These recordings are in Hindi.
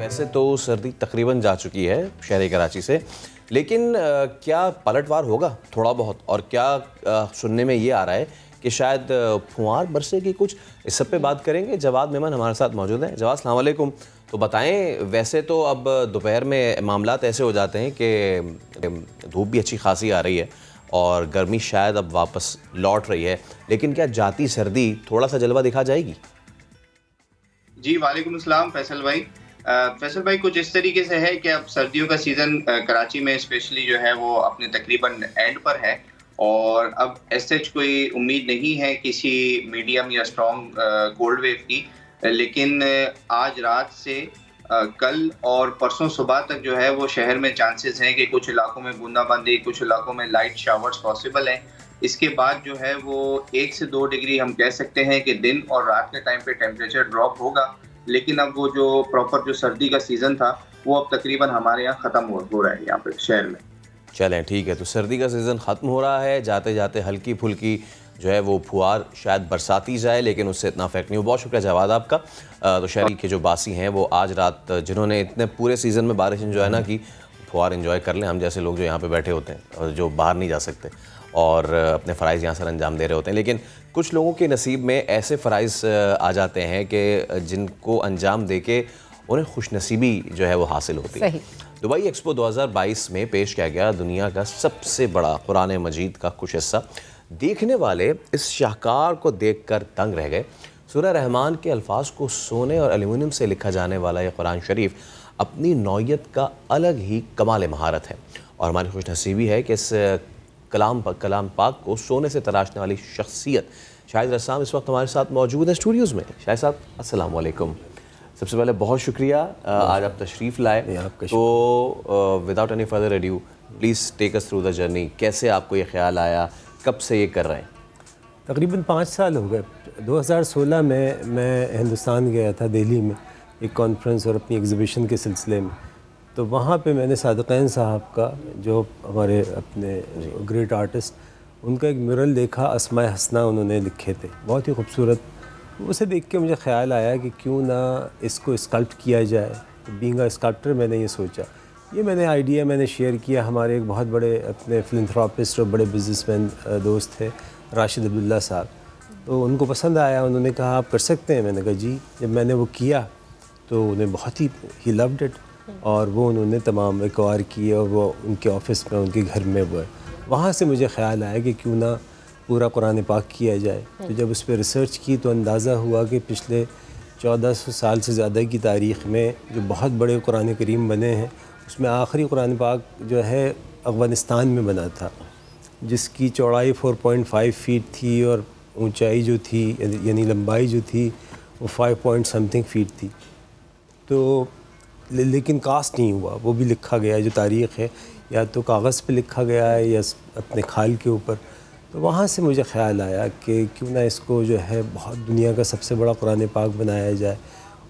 वैसे तो सर्दी तकरीबन जा चुकी है शहर कराची से, लेकिन क्या पलटवार होगा थोड़ा बहुत? और क्या सुनने में ये आ रहा है कि शायद फुहार बरसेगी कुछ? इस सब पे बात करेंगे। जवाद मेमन हमारे साथ मौजूद हैं। जवाद अस्सलाम वालेकुम। तो बताएं, वैसे तो अब दोपहर में मामलात ऐसे हो जाते हैं कि धूप भी अच्छी खासी आ रही है और गर्मी शायद अब वापस लौट रही है, लेकिन क्या जाती सर्दी थोड़ा सा जलवा दिखा जाएगी? जी वालेकुम अस्सलाम फैसल भाई। फैसल भाई, कुछ इस तरीके से है कि अब सर्दियों का सीज़न कराची में स्पेशली जो है वो अपने तकरीबन एंड पर है और अब सच कोई उम्मीद नहीं है किसी मीडियम या स्ट्रॉन्ग कोल्ड वेव की। लेकिन आज रात से कल और परसों सुबह तक जो है वो शहर में चांसेस हैं कि कुछ इलाकों में बूंदाबांदी, कुछ इलाकों में लाइट शावर्स पॉसिबल हैं। इसके बाद जो है वो 1 से 2 डिग्री हम कह सकते हैं कि दिन और रात के टाइम पे टेम्परेचर ड्रॉप होगा। लेकिन अब वो जो प्रॉपर जो सर्दी का सीज़न था वो अब तकरीबन हमारे यहाँ ख़त्म हो रहा है यहाँ पे शहर में। चलें ठीक है, तो सर्दी का सीज़न ख़त्म हो रहा है, जाते जाते हल्की फुल्की जो है वो फुहार शायद बरसाती जाए, लेकिन उससे इतना इफेक्ट नहीं हो। बहुत शुक्रिया जवाब आपका। तो शहरी के जो बासी हैं वो आज रात, जिन्होंने इतने पूरे सीज़न में बारिश इंजॉय ना की, फुहार इंजॉय कर लें। हम जैसे लोग जो यहाँ पे बैठे होते हैं और जो बाहर नहीं जा सकते और अपने फ़राइज़ यहाँ सर अंजाम दे रहे होते हैं, लेकिन कुछ लोगों के नसीब में ऐसे फ़राइज़ आ जाते हैं कि जिनको अंजाम दे के उन्हें खुशनसीबी जो है वो हासिल होती है। दुबई एक्सपो 2022 में पेश किया गया दुनिया का सबसे बड़ा कुरान मजीद का कुछ हिस्सा। देखने वाले इस शाहकार को देखकर दंग रह गए। सूरह रहमान के अल्फाज को सोने और एल्युमिनियम से लिखा जाने वाला यह कुरान शरीफ अपनी नौयत का अलग ही कमाल महारत है और हमारी खुशनसीबी है कि इस कलाम पाक को सोने से तराशने वाली शख्सियत शाहिद रस्साम इस वक्त हमारे साथ मौजूद है स्टूडियोज़ में। शाहिद साहब अस्सलाम वालेकुम। सबसे पहले बहुत शुक्रिया आज आप तशरीफ़ लाए। तो without any further adieu please take us through the journey. कैसे आपको ये ख्याल आया, कब से ये कर रहे हैं? तकरीबन 5 साल हो गए। 2016 में मैं हिंदुस्तान गया था, दिल्ली में एक कॉन्फ्रेंस और अपनी एग्ज़िबिशन के सिलसिले में। तो वहाँ पे मैंने सादिक़ैन साहब का, जो हमारे अपने ग्रेट आर्टिस्ट, उनका एक म्यूरल देखा। अस्माए हसना उन्होंने लिखे थे, बहुत ही खूबसूरत। उसे देख के मुझे ख्याल आया कि क्यों ना इसको स्कल्प्ट किया जाए। तो बीइंग अ स्कल्प्टर मैंने ये सोचा, ये आइडिया मैंने शेयर किया। हमारे एक बहुत बड़े अपने फिलैंथ्रोपिस्ट और बड़े बिजनेसमैन दोस्त थे राशिद अब्दुल्ला साहब, तो उनको पसंद आया। उन्होंने कहा आप कर सकते हैं। मैंने कहा जी। जब मैंने वो किया तो उन्हें बहुत ही लव्ड इट और वो उन्होंने तमाम एक्वायर किए और वो उनके ऑफिस में, उनके घर में वो है। वहाँ से मुझे ख्याल आया कि क्यों ना पूरा कुरान पाक किया जाए। तो जब उस पर रिसर्च की तो अंदाज़ा हुआ कि पिछले 1400 साल से ज़्यादा की तारीख़ में जो बहुत बड़े कुरान करीम बने हैं, उसमें आखिरी कुरान पाक जो है अफ़गानिस्तान में बना था, जिसकी चौड़ाई 4.5 फीट थी और ऊंचाई जो थी यानी लंबाई जो थी वो 5 पॉइंट समथिंग फीट थी। तो लेकिन कास्ट नहीं हुआ, वो भी लिखा गया है। जो तारीख़ है या तो कागज़ पे लिखा गया है या अपने खाल के ऊपर। तो वहाँ से मुझे ख्याल आया कि क्यों ना इसको जो है बहुत दुनिया का सबसे बड़ा कुरान पाक बनाया जाए।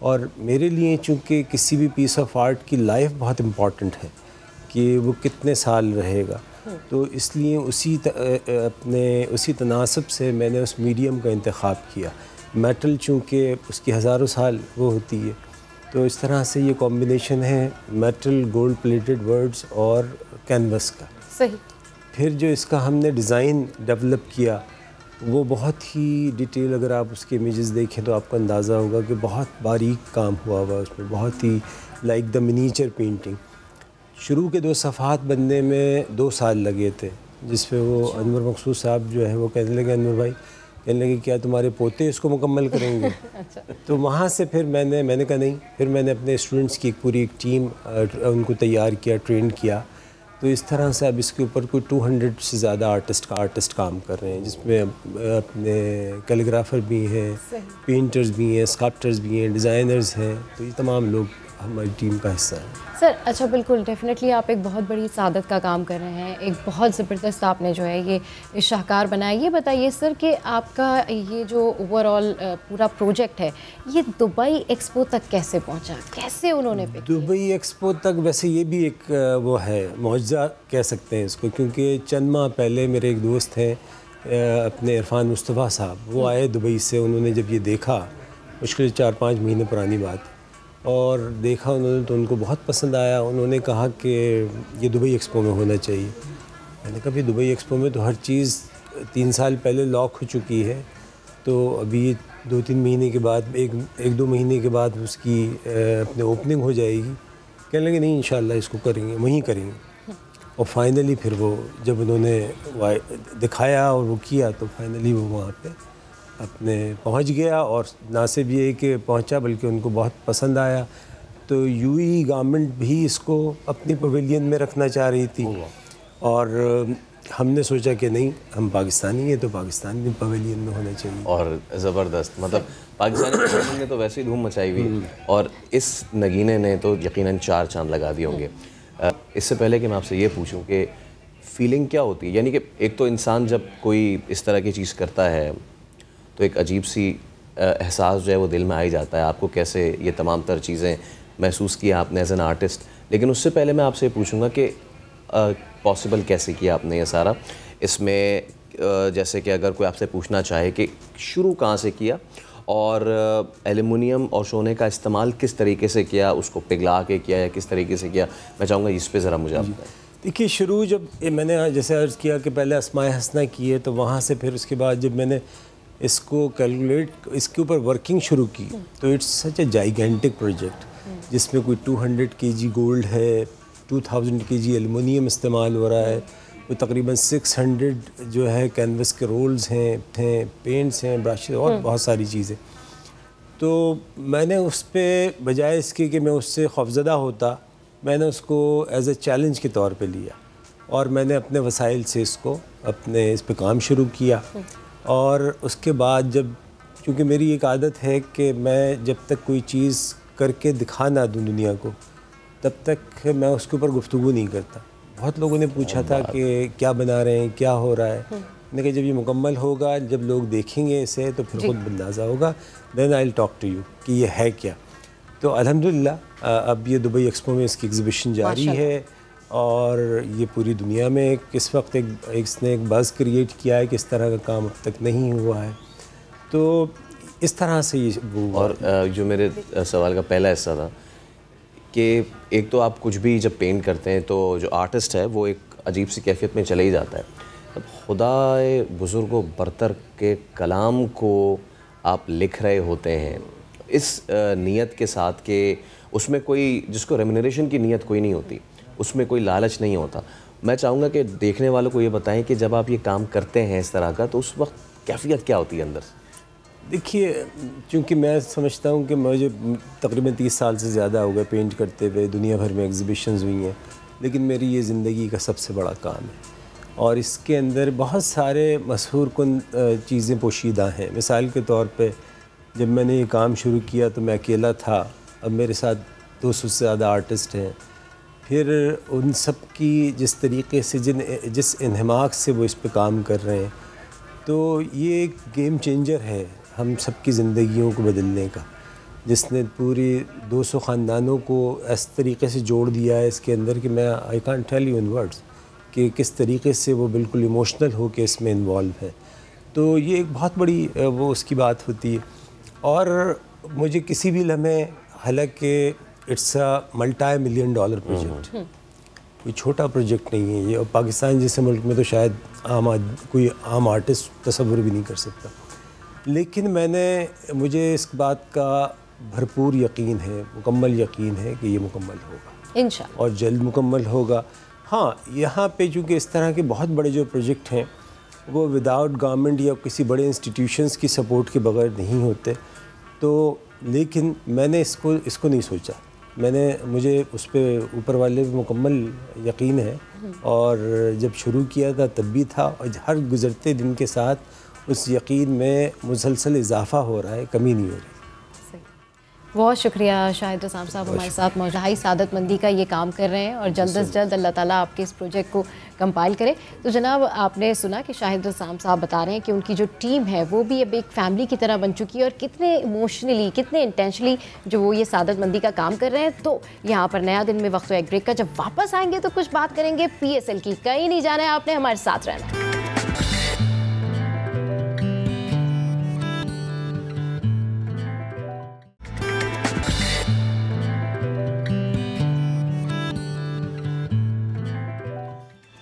और मेरे लिए चूँकि किसी भी पीस ऑफ आर्ट की लाइफ बहुत इम्पॉर्टेंट है कि वो कितने साल रहेगा, तो इसलिए उसी तनासब से मैंने उस मीडियम का इंतख़ाब किया। मेटल चूँकि उसकी हज़ारों साल वो होती है, तो इस तरह से ये कॉम्बिनेशन है मेटल, गोल्ड प्लेटेड वर्ड्स और कैनवस का। सही। फिर जो इसका हमने डिज़ाइन डेवलप किया वो बहुत ही डिटेल, अगर आप उसके इमेजेस देखें तो आपको अंदाज़ा होगा कि बहुत बारीक काम हुआ हुआ उसमें, बहुत ही लाइक द मिनीचर पेंटिंग। शुरू के 2 सफ़हात बनने में 2 साल लगे थे, जिस पे वो अनवर मकसूद साहब जो है वो कहने लगे, अनवर भाई कहने लगे क्या तुम्हारे पोते इसको मुकम्मल करेंगे? अच्छा। तो वहाँ से फिर मैंने कहा नहीं। फिर मैंने अपने स्टूडेंट्स की पूरी एक टीम उनको तैयार किया, ट्रेन किया। तो इस तरह से अब इसके ऊपर कोई 200 से ज़्यादा आर्टिस्ट काम कर रहे हैं, जिसमें अपने कैलीग्राफर भी हैं, पेंटर्स भी हैं, स्कल्प्टर्स भी हैं, डिज़ाइनर्स हैं। तो ये तमाम लोग हमारी टीम का हिस्सा है। सर अच्छा, बिल्कुल डेफिनेटली आप एक बहुत बड़ी सादत का काम कर रहे हैं। एक बहुत ज़बरदस्त आपने जो है ये शाहकार बनाया। ये बताइए सर कि आपका ये जो ओवरऑल पूरा प्रोजेक्ट है ये दुबई एक्सपो तक कैसे पहुंचा, कैसे उन्होंने पिक किया? दुबई एक्सपो तक वैसे ये भी एक वो है, मौजज़ा कह सकते हैं इसको, क्योंकि चंद माह पहले मेरे एक दोस्त हैं अपने इरफान मुस्तफ़ा साहब, वो आए दुबई से। उन्होंने जब ये देखा, मुश्किल 4-5 महीने पुरानी बात, और देखा उन्होंने तो उनको बहुत पसंद आया। उन्होंने कहा कि ये दुबई एक्सपो में होना चाहिए। मैंने कहा भाई दुबई एक्सपो में तो हर चीज़ 3 साल पहले लॉक हो चुकी है, तो अभी 2-3 महीने के बाद एक दो महीने के बाद उसकी अपने ओपनिंग हो जाएगी। कहने लगे नहीं इंशाल्लाह इसको करेंगे, वहीं करेंगे। और फाइनली फिर वो जब उन्होंने दिखाया और वो किया तो फाइनली वो वहाँ पे अपने पहुँच गया। और ना सिर्फ ये कि पहुँचा बल्कि उनको बहुत पसंद आया। तो यूएई गवर्नमेंट भी इसको अपनी पवेलियन में रखना चाह रही थी और हमने सोचा कि नहीं, हम पाकिस्तानी हैं तो पाकिस्तानी पवेलियन में होना चाहिए। और ज़बरदस्त, मतलब पाकिस्तानी पवेलियन ने तो वैसे ही धूम मचाई हुई और इस नगीने ने तो यकीनन 4 चांद लगा दिए होंगे। इससे पहले कि मैं आपसे ये पूछूं कि फ़ीलिंग क्या होती है, यानी कि एक तो इंसान जब कोई इस तरह की चीज़ करता है तो एक अजीब सी एहसास जो है वो दिल में आ ही जाता है। आपको कैसे ये तमाम तर चीज़ें महसूस किया आपने एज एन आर्टिस्ट? लेकिन उससे पहले मैं आपसे पूछूंगा कि पॉसिबल कैसे किया आपने ये सारा? इसमें जैसे कि अगर कोई आपसे पूछना चाहे कि शुरू कहाँ से किया और एल्युमिनियम और सोने का इस्तेमाल किस तरीके से किया, उसको पिघला के किया या किस तरीके से किया, मैं चाहूँगा इस पे ज़रा मुझे आप बताएं। देखिए शुरू जब मैंने जैसे अर्ज़ किया कि पहले अस्माए हसना किए, तो वहाँ से फिर उसके बाद जब मैंने इसको कैलकुलेट, इसके ऊपर वर्किंग शुरू की, तो it's such a gigantic project जिसमें कोई 200 kg गोल्ड है, 2000 kg एल्युमिनियम इस्तेमाल हो रहा है, वो तकरीबन 600 जो है कैनवस के रोल्स हैं, पेंट्स हैं, ब्रशेस और बहुत सारी चीज़ें। तो मैंने उस पे बजाय इसके कि मैं उससे खौफज़दा होता, मैंने उसको एज ए चैलेंज के तौर पे लिया और मैंने अपने वसाइल से इसको अपने इस पे काम शुरू किया। और उसके बाद जब, क्योंकि मेरी एक आदत है कि मैं जब तक कोई चीज़ करके दिखा ना दूँ दुनिया को, तब तक मैं उसके ऊपर गुफ्तगू नहीं करता। बहुत लोगों ने पूछा था कि क्या बना रहे हैं, क्या हो रहा है। मैंने कहा जब ये मुकम्मल होगा, जब लोग देखेंगे इसे तो फिर खुद अंदाज़ा होगा, then I will talk to you कि ये है क्या। तो अल्हम्दुलिल्लाह अब ये दुबई एक्सपो में इसकी एग्ज़िबिशन जारी है और ये पूरी दुनिया में इस वक्त इसने एक बज़ क्रिएट किया है कि इस तरह का काम अब तक नहीं हुआ है। तो इस तरह से ये वो। और जो मेरे सवाल का पहला हिस्सा था कि एक तो आप कुछ भी जब पेंट करते हैं तो जो आर्टिस्ट है वो एक अजीब सी कैफियत में चले ही जाता है। तब खुदाए बुज़ुर्गो बरतर के कलाम को आप लिख रहे होते हैं इस नीयत के साथ कि उसमें कोई, जिसको रेम्यूनरेशन की नीयत कोई नहीं होती, उसमें कोई लालच नहीं होता। मैं चाहूँगा कि देखने वालों को ये बताएं कि जब आप ये काम करते हैं इस तरह का, तो उस वक्त कैफियत क्या होती है अंदर से? देखिए, क्योंकि मैं समझता हूँ कि मुझे तकरीबन 30 साल से ज़्यादा हो गए पेंट करते हुए, दुनिया भर में एग्ज़िबिशंस हुई हैं, लेकिन मेरी ये ज़िंदगी का सबसे बड़ा काम है और इसके अंदर बहुत सारे मशहूर कुन चीज़ें पोशीदा हैं। मिसाल के तौर पे जब मैंने ये काम शुरू किया तो मैं अकेला था, अब मेरे साथ 200 से ज़्यादा आर्टिस्ट हैं। फिर उन सब की जिस तरीके से जिस इन्हमाक से वो इस पे काम कर रहे हैं, तो ये एक गेम चेंजर है हम सब की ज़िंदगियों को बदलने का, जिसने पूरी 200 ख़ानदानों को इस तरीके से जोड़ दिया है इसके अंदर कि मैं I can't tell you in words कि किस तरीके से वो बिल्कुल इमोशनल हो के इसमें इन्वॉल्व है। तो ये एक बहुत बड़ी वो उसकी बात होती है। और मुझे किसी भी लम्हे, हालांकि इट्स अ $multi-million प्रोजेक्ट, कोई छोटा प्रोजेक्ट नहीं है ये, और पाकिस्तान जैसे मुल्क में तो शायद कोई आम आर्टिस्ट तसव्वुर भी नहीं कर सकता। लेकिन मुझे इस बात का भरपूर यकीन है, मुकम्मल यकीन है कि ये मुकम्मल होगा इंशाअल्लाह, और जल्द मुकम्मल होगा। हाँ, यहाँ पे चूँकि इस तरह के बहुत बड़े जो प्रोजेक्ट हैं वो विदाउट गवर्नमेंट या किसी बड़े इंस्टीट्यूशंस की सपोर्ट के बगैर नहीं होते, तो लेकिन मैंने इसको नहीं सोचा। मुझे उस पर ऊपर वाले पे मुकम्मल यकीन है, और जब शुरू किया था तब भी था, और हर गुज़रते दिन के साथ उस यकीन में मुसलसल इजाफा हो रहा है, कमी नहीं हो रही। बहुत शुक्रिया शाहिद रसाम साहब, हमारे साथ मौजूद सादतमंदी का ये काम कर रहे हैं और जल्द से जल्द अल्लाह ताला आपके इस प्रोजेक्ट को कंपाइल करे। तो जनाब, आपने सुना कि शाहिद रसाम साहब बता रहे हैं कि उनकी जो टीम है वो भी अब एक फैमिली की तरह बन चुकी है और कितने इमोशनली, कितने इंटेंशनली जो वो ये सादतमंदी का काम कर रहे हैं। तो यहाँ पर नया दिन में वक्त एक ब्रेक का, जब वापस आएंगे तो कुछ बात करेंगे PSL की। कहीं नहीं जाना है आपने, हमारे साथ रहना है।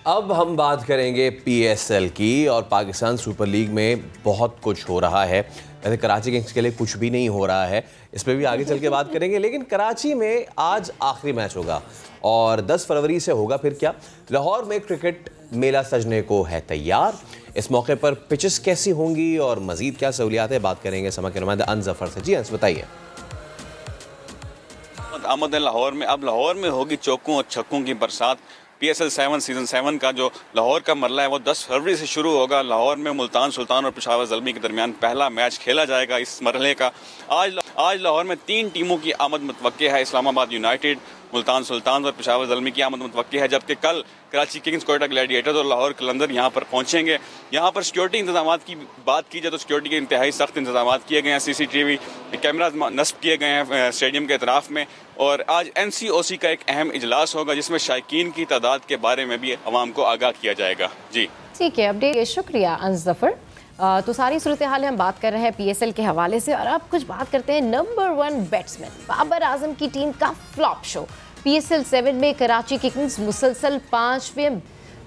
अब हम बात करेंगे PSL की, और पाकिस्तान सुपर लीग में बहुत कुछ हो रहा है। वैसे कराची किंग्स के लिए कुछ भी नहीं हो रहा है, इस पर भी आगे चल के बात करेंगे। लेकिन कराची में आज आखिरी मैच होगा और 10 फरवरी से होगा फिर क्या। लाहौर में क्रिकेट मेला सजने को है तैयार। इस मौके पर पिचेस कैसी होंगी और मजीद क्या सहूलियात है, बात करेंगे समा के नुमाइंदा अन जफर से। जी अंस बताइए। आमद लाहौर में, अब लाहौर में होगी चौकों और छक्कों की बरसात। PSL 7 सीज़न 7 का जो लाहौर का मरला है वो 10 फरवरी से शुरू होगा। लाहौर में मुल्तान सुल्तान और पेशावर ज़ल्मी के दरमियान पहला मैच खेला जाएगा इस मरहले का। आज लाहौर में 3 टीमों की आमद मुतवक्के है। इस्लामाबाद यूनाइटेड, मुल्तान सुल्तान और पेशावर ज़ल्मी की आमद मुतवक्के है, जबकि कल कराची किंग्स, कोयटा ग्लैडिएटर्स और लाहौर कलंदर यहाँ पर पहुँचेंगे। यहाँ पर सिक्योरिटी इंतजाम की बात की जाए तो सिक्योरिटी के इंतहाई सख्त इंतजाम किए गए हैं। CCTV कैमराज नस्ब किए गए हैं स्टेडियम के अतराफ़ में। और आज NCOC का एक अहम इजलास होगा जिसमें शायकीन की तादाद के बारे में भी अवाम को आगाह किया जाएगा। जी ठीक है, अपडेट शुक्रिया अंजफर। तो सारी सूरत हाल हम बात कर रहे हैं PSL के हवाले से, और अब कुछ बात करते हैं नंबर 1 बैट्समैन बाबर आजम की टीम का फ्लॉप शो। PSL 7 में कराची किंग्स मुसलसल 5वें।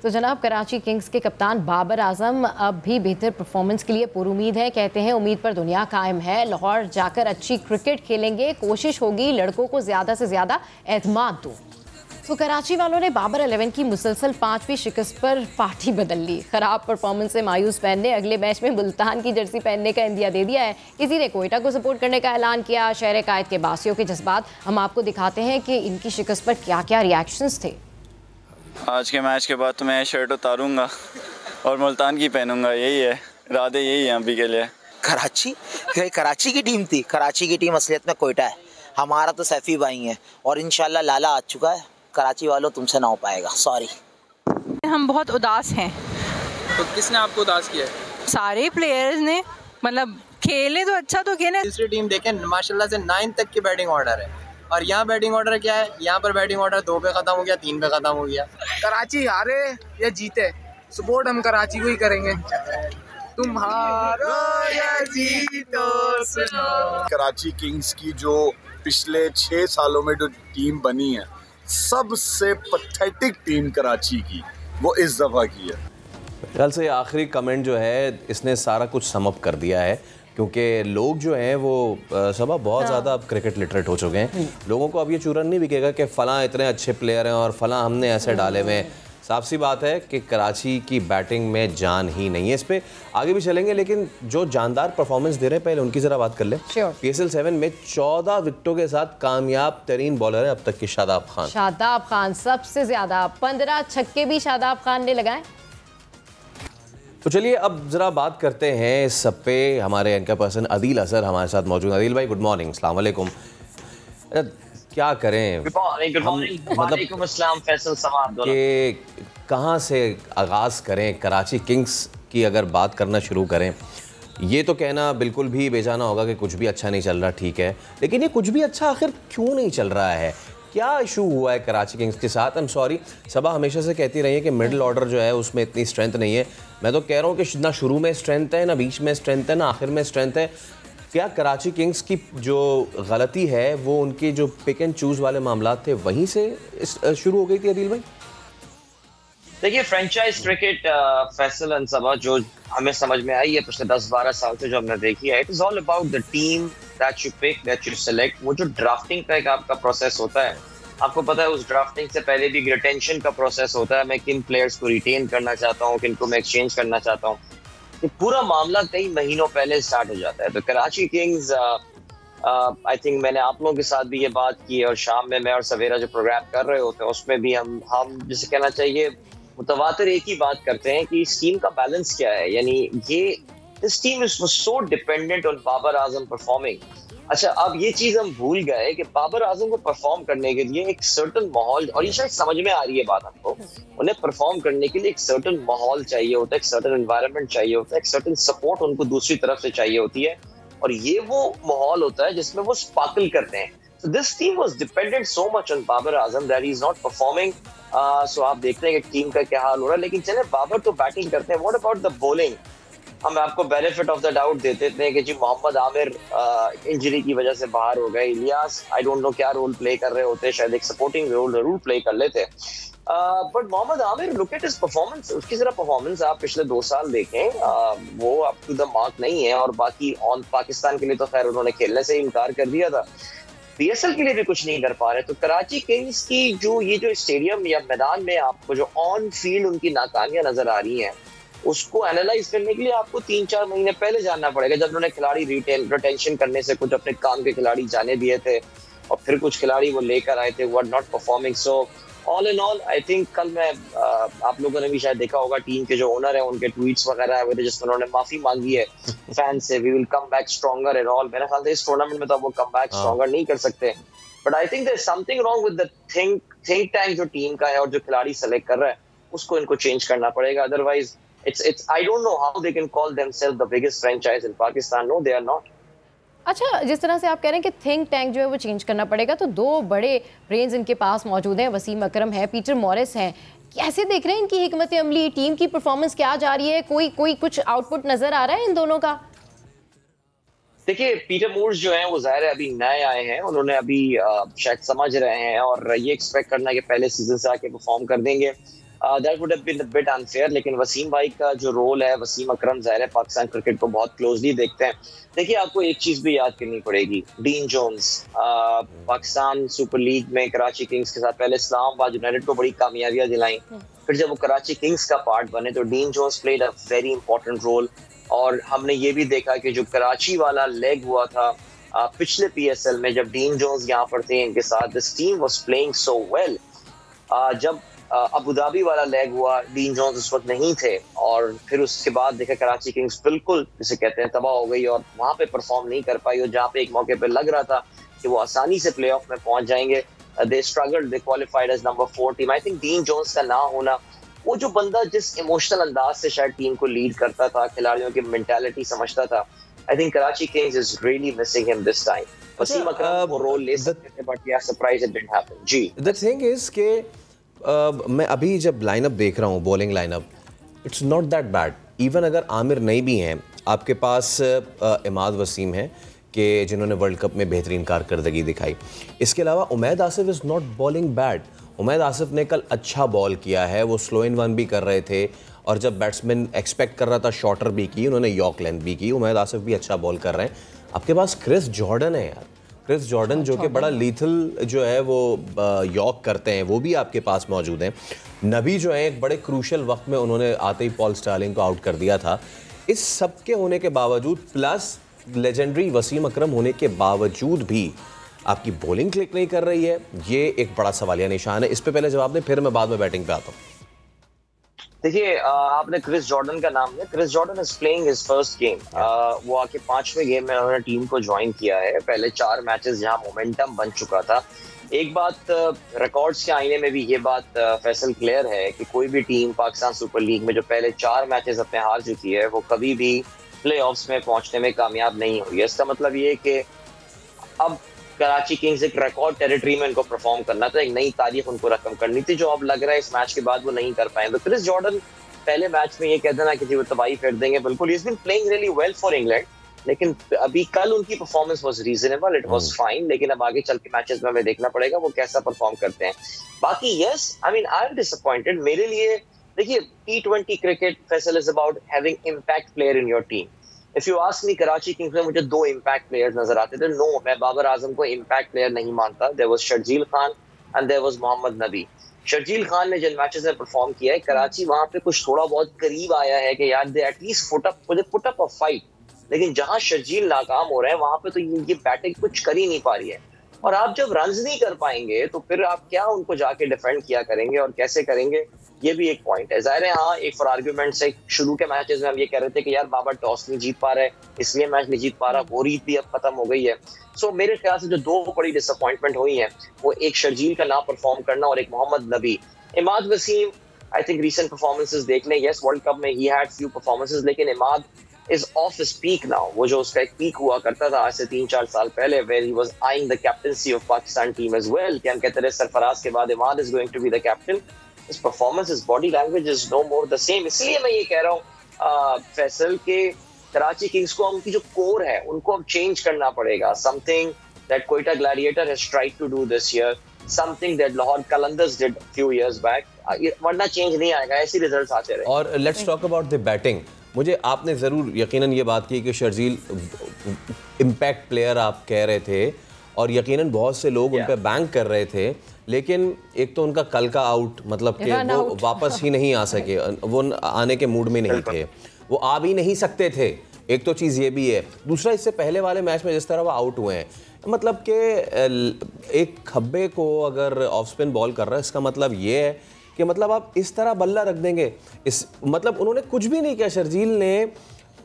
तो जनाब, कराची किंग्स के कप्तान बाबर आजम अब भी बेहतर परफॉर्मेंस के लिए पुरुमीद है। कहते हैं उम्मीद पर दुनिया कायम है, लाहौर जाकर अच्छी क्रिकेट खेलेंगे, कोशिश होगी लड़कों को ज़्यादा से ज़्यादा एतमाद दूँ। तो कराची वालों ने बाबर 11 की मुसलसल 5वीं शिकस्त पर पार्टी बदल ली। खराब परफॉर्मेंस से मायूस फैन ने अगले मैच में मुल्तान की जर्सी पहनने का इंदिया दे दिया है। किसी ने कोयटा को सपोर्ट करने का ऐलान किया। शहर कायद के बासियों के जज्बात हम आपको दिखाते हैं कि इनकी शिकस्त पर क्या क्या रिएक्शंस थे। आज के मैच के बाद तो मैं शर्ट उतारूंगा और मुल्तान की पहनूंगा, यही है इरादे, यही है अभी के लिए। कराची की टीम थी, कराची की टीम असलियत में कोयटा है। हमारा तो सैफी भाई है और इंशाल्लाह लाला आ चुका है। कराची वालों तुमसे ना हो पाएगा, सॉरी। हम बहुत उदास हैं। तो किसने आपको उदास किया है? सारे प्लेयर्स ने, मतलब खेले तो अच्छा तो खेले। दूसरी टीम देखें, माशाल्लाह से 9 तक की बैटिंग ऑर्डर है, और यहाँ बैटिंग ऑर्डर क्या है? यहाँ पर बैटिंग ऑर्डर 2 पे खत्म हो गया, 3 पे खत्म हो गया। कराची हारे या जीते, सपोर्ट हम कराची को ही करेंगे। तुम हारो या जीतो सुनो। कराची किंग्स की जो पिछले 6 सालों में जो टीम बनी है, सबसे पैथेटिक टीम कराची की वो इस दफ़ा की है। कल से आखिरी कमेंट जो है इसने सारा कुछ समअप कर दिया है, क्योंकि लोग जो हैं वो सबा बहुत ज़्यादा अब क्रिकेट लिटरेट हो चुके हैं। लोगों को अब ये चूरन नहीं बिकेगा कि फ़लाँ इतने अच्छे प्लेयर हैं और फ़लाँ हमने ऐसे डाले हुए हैं। साफ सी बात है कि कराची की बैटिंग में जान ही नहीं है। इस पर आगे भी चलेंगे, लेकिन जो जानदार परफॉर्मेंस दे रहे हैं पहले उनकी ज़रा बात कर लें। PSL 7 में 14 विकेटों के साथ कामयाब तरीन बॉलर है अब तक की शादाब खान। शादाब खान सबसे ज़्यादा 15 छक्के भी शादाब खान ने लगाए। तो चलिए अब ज़रा बात करते हैं इस सब पे। हमारे एंकर पर्सन अदील असर हमारे साथ मौजूद। अदील भाई, गुड मॉर्निंग, अस्सलाम वालेकुम। क्या करें, वालेकुम अस्सलाम फैसल समाद कि कहाँ से आगाज़ करें? कराची किंग्स की अगर बात करना शुरू करें, ये तो कहना बिल्कुल भी बेजाना होगा कि कुछ भी अच्छा नहीं चल रहा, ठीक है, लेकिन ये कुछ भी अच्छा आखिर क्यों नहीं चल रहा है? क्या इशू हुआ है कराची किंग्स के साथ? आई एम सॉरी, सबा हमेशा से कहती रही है कि मिडिल ऑर्डर जो है उसमें इतनी स्ट्रेंथ नहीं है। मैं तो कह रहा हूँ कि ना शुरू में स्ट्रेंथ है, ना बीच में स्ट्रेंथ है, ना आखिर में स्ट्रेंथ है। क्या कराची किंग्स की जो गलती है वो उनके जो पिक एंड चूज़ वाले मामला थे वहीं से शुरू हो गई थी? अदील भाई देखिए, फ्रेंचाइज क्रिकेट फैसल एंड सबा जो हमें समझ में आई है पिछले 10-12 साल से जो हमने देखी है, it is all about the team that you pick, that you select. वो जो ड्राफ्टिंग का एक आपका प्रोसेस होता है, आपको पता है उस ड्राफ्टिंग से पहले भी रिटेंशन का प्रोसेस होता है। मैं किन प्लेयर्स को रिटेन करना चाहता हूँ, किन को मैं एक्सचेंज करना चाहता हूँ, ये पूरा मामला कई महीनों पहले स्टार्ट हो जाता है। तो कराची किंग्स, आई थिंक मैंने आप लोगों के साथ भी ये बात की है, और शाम में मैं और सवेरा जो प्रोग्राम कर रहे होते हैं उसमें भी हम जिसे कहना चाहिए मुतवातिर एक ही बात करते हैं कि इस टीम का बैलेंस क्या है। यानी ये this team is so dependent on Babar Azam performing. अच्छा, अब ये चीज हम भूल गए कि बाबर आजम को परफॉर्म करने के लिए एक सर्टन माहौल, और ये शायद समझ में आ रही है बात आपको, उन्हें परफॉर्म करने के लिए एक सर्टन माहौल चाहिए होता है, एक सर्टन एनवायरनमेंट चाहिए होता है, एक सर्टन सपोर्ट उनको दूसरी तरफ से चाहिए होती है, और ये वो माहौल होता है जिसमें वो स्पार्कल करते हैं। So this team was dependent so much on Babar Azam that he's not performing. So आप देखते हैं कि टीम का क्या हाल हो रहा है। लेकिन चले, बाबर तो बैटिंग करते हैं, what about the bowling? हम आपको बेनिफिट ऑफ द डाउट देते थे कि जी मोहम्मद आमिर इंजरी की वजह से बाहर हो गए, इलियास आई डोंट नो क्या रोल प्ले कर रहे होते, शायद एक सपोर्टिंग रोल जरूर प्ले कर लेते, but Mohammad Amir, look at his performance, उसकी जरा परफॉर्मेंस आप पिछले 2 साल देखें, वो अप टू द मार्क नहीं है। और बाकी ऑन पाकिस्तान के लिए तो खैर उन्होंने खेलने से इनकार कर दिया था, पीएसएल के लिए भी कुछ नहीं कर पा रहे। तो कराची किंग्स की जो स्टेडियम या मैदान में आपको जो ऑन फील्ड उनकी नाकामियां नजर आ रही हैं, उसको एनालाइज करने के लिए आपको 3-4 महीने पहले जानना पड़ेगा, जब उन्होंने खिलाड़ी रिटेंशन करने से कुछ अपने काम के खिलाड़ी जाने दिए थे और फिर कुछ खिलाड़ी वो लेकर आए थे, वो are not performing. So all in all I think कल मैं आप लोगों ने भी शायद देखा होगा, टीम के जो ओनर है उनके ट्वीट्स वगैरह आए हुए थे जिसमें उन्होंने माफी मांगी है फैंस से, we will come back stronger and all. मेरा ख्याल है इस टूर्नामेंट में तो वो कम बैक स्ट्रॉन्गर नहीं कर सकते, but I think there is something wrong with the think tank जो टीम का है और जो खिलाड़ी सेलेक्ट कर रहा है उसको इनको चेंज करना पड़ेगा। Otherwise it's I don't know how they can call themselves the biggest franchise in Pakistan. No, they are not. अच्छा, जिस तरह से आप कह रहे हैं कि थिंक टैंक जो है वो चेंज करना पड़ेगा, तो 2 बड़े ब्रेन्स इनके पास मौजूद हैं, वसीम अकरम है, पीटर मॉरिस हैं। कैसे देख रहे हैं इनकी हिकमत अमली, टीम की परफॉर्मेंस क्या जा रही है, कोई कुछ आउटपुट नजर आ रहा है इन दोनों का? देखिए, पीटर मूर्स जो हैं वो ज़ाहिर है अभी नए आए हैं, उन्होंने अभी शायद समझ रहे हैं और ये एक्सपेक्ट करना कि पहले सीजन से आके परफॉर्म कर देंगे, that would have been a bit unfair। लेकिन वसीम भाई का जो रोल है, वसीम अकरम ज़ाहिर है पाकिस्तान क्रिकेट को बहुत क्लोजली देखते हैं। देखिए, आपको एक चीज़ भी याद करनी पड़ेगी, Dean Jones Pakistan Super League में कराची किंग्स के साथ पहले इस्लामाबाद यूनाइटेड को बड़ी कामयाबियां दिलाई, फिर जब वो कराची किंग्स का पार्ट बने तो Dean Jones played a very important role. और हमने ये भी देखा कि जो कराची वाला लेग हुआ था पिछले पीएसएल में, जब डीन जोन्स यहाँ पर थे इनके साथ, this team was playing so well. जब अबू धाबी वाला लेग हुआ, डीन जोन्स उस वक्त नहीं थे और फिर उसके बाद देखा कराची किंग्स बिल्कुल जिसे कहते हैं तबाह हो गई और वहां पे परफॉर्म नहीं कर पाई, और जहाँ पे एक मौके पे लग रहा था कि वो आसानी से प्लेऑफ में पहुंच जाएंगे, they struggled, they qualified as number 4 team. I think Dean Jones का ना होना, वो जो बंदा जिस इमोशनल अंदाज से शायद टीम को लीड करता था, खिलाड़ियों की मेंटालिटी समझता था, I think Karachi Kings is really missing him this time. Wasim Akram वो रोल ले सकते थे but yeah surprise it didn't happen. जी, द थिंग इज के मैं अभी जब लाइनअप देख रहा हूँ, bowling lineup, it's not that bad. Even अगर आमिर नहीं भी हैं, आपके पास इमाद वसीम हैं कि जिन्होंने वर्ल्ड कप में बेहतरीन कारकर्दगी दिखाई। इसके अलावा Umaid Asif is not bowling bad. Umaid Asif ने कल अच्छा बॉल किया है, वो स्लो इन वन भी कर रहे थे और जब बैट्समैन एक्सपेक्ट कर रहा था शॉर्टर भी की, उन्होंने यॉर्क लेंथ भी की। उमैद आसिफ भी अच्छा बॉल कर रहे हैं। आपके पास क्रिस जॉर्डन है यार, क्रिस जॉर्डन जो कि बड़ा लीथल जो है वो यॉर्क करते हैं, वो भी आपके पास मौजूद हैं। नबी जो है एक बड़े क्रूशल वक्त में उन्होंने आते ही पॉल स्टार्लिंग को आउट कर दिया था। इस सब के होने के बावजूद प्लस लेजेंडरी वसीम अकरम होने के बावजूद भी आपकी बॉलिंग क्लिक नहीं कर रही है, ये एक बड़ा सवालिया निशान है। इस पे पहले जवाब दें, फिर मैं बाद में बैटिंग पे आता हूँ। देखिए, आपने क्रिस जॉर्डन का नाम लिया। Chris Jordan is playing his first game. वो आके 5वें गेम में उन्होंने टीम को ज्वाइन किया है। पहले 4 मैचेस जहां मोमेंटम बन चुका था। एक बात रिकॉर्ड्स के आईने में भी ये बात फैसल क्लियर है कि कोई भी टीम पाकिस्तान सुपर लीग में जो पहले 4 मैचेस अपने हार चुकी है, वो कभी भी प्लेऑफ्स में पहुंचने में कामयाब नहीं हुई है। इसका मतलब ये कि अब कराची किंग्स एक रिकॉर्ड टेरिटरी में इनको परफॉर्म करना था, एक नई तारीख उनको रकम करनी थी, जो अब लग रहा है इस मैच के बाद वो नहीं कर पाएंगे। तो क्रिस जॉर्डन पहले मैच में ये कहते ना कि वो तबाही फेर देंगे, बिल्कुल, he is been playing really well for England, लेकिन अभी कल उनकी performance was reasonable, it was fine, लेकिन अब आगे चल के मैचेस में हमें देखना पड़ेगा वो कैसा परफॉर्म करते हैं। बाकी yes, I mean I am disappointed. मेरे लिए देखिए, T20 cricket Faisal is about having impact player in your team. If you ask me, Karachi Kings में मुझे 2 इम्पैक्ट प्लेयर्स नजर आते थे। नो, मैं बाबर आजम को इम्पैक्ट प्लेयर नहीं मानता। There was Sharjeel Khan and there was Mohammad Nabi. Sharjeel Khan ने जिन मैचेस में परफॉर्म किया है, कराची वहां पे कुछ थोड़ा बहुत करीब आया है कि यार they at least put up a fight, लेकिन जहां शर्जील नाकाम हो रहे हैं वहां पे तो ये बैटिंग कुछ कर ही नहीं पा रही है। और आप जब रन्स नहीं कर पाएंगे तो फिर आप क्या उनको जाके डिफेंड किया करेंगे और कैसे करेंगे, ये भी एक पॉइंट है। जाहिर है, हाँ, एक फॉर आर्ग्यूमेंट से शुरू के मैचेस में हम ये कह रहे थे कि यार बाबर टॉस नहीं जीत पा रहा है, इसलिए मैच नहीं जीत पा रहा, वो रीत भी अब खत्म हो गई है। सो मेरे ख्याल से जो 2 बड़ी डिसअपॉइंटमेंट हुई है, वो एक शर्जील का ना परफॉर्म करना और एक Mohammad Nabi. Imad Wasim, I think recent performances देख लें, यस वर्ल्ड कप में ही हैड फ्यू परफॉर्मेंसेस, लेकिन Imad is off his peak now। वो जो उसका एक पीक हुआ करता था आज से 3-4 साल पहले, where he was eyeing the captaincy of Pakistan team as well, कि हम कहते रहे सरफराज के बाद Imad is going to be the captain। his performance, his body language is no more the same। इसलिए मैं ये कह रहा हूँ फैसल के कराची किंग्स को उनकी जो कोर है उनको अब चेंज करना पड़ेगा। something that Quetta Gladiator has tried to do this year। something that Lahore Qalandars did a few years back. वरना चेंज नहीं आएगा, ऐसे रिजल्ट्स आते रहे। और let's talk about the batting. मुझे आपने ज़रूर यकीनन ये बात की कि शर्जील इम्पैक्ट प्लेयर आप कह रहे थे और यकीनन बहुत से लोग उन पे बैंक कर रहे थे, लेकिन एक तो उनका कल का आउट मतलब कि वो वापस ही नहीं आ सके, वो आने के मूड में नहीं थे, वो आ भी नहीं सकते थे। एक तो चीज़ ये भी है। दूसरा, इससे पहले वाले मैच में जिस तरह वो आउट हुए हैं, मतलब कि एक खब्बे को अगर ऑफ स्पिन बॉल कर रहा है, इसका मतलब ये है कि मतलब आप इस तरह बल्ला रख देंगे। इस मतलब उन्होंने कुछ भी नहीं किया शर्जील ने,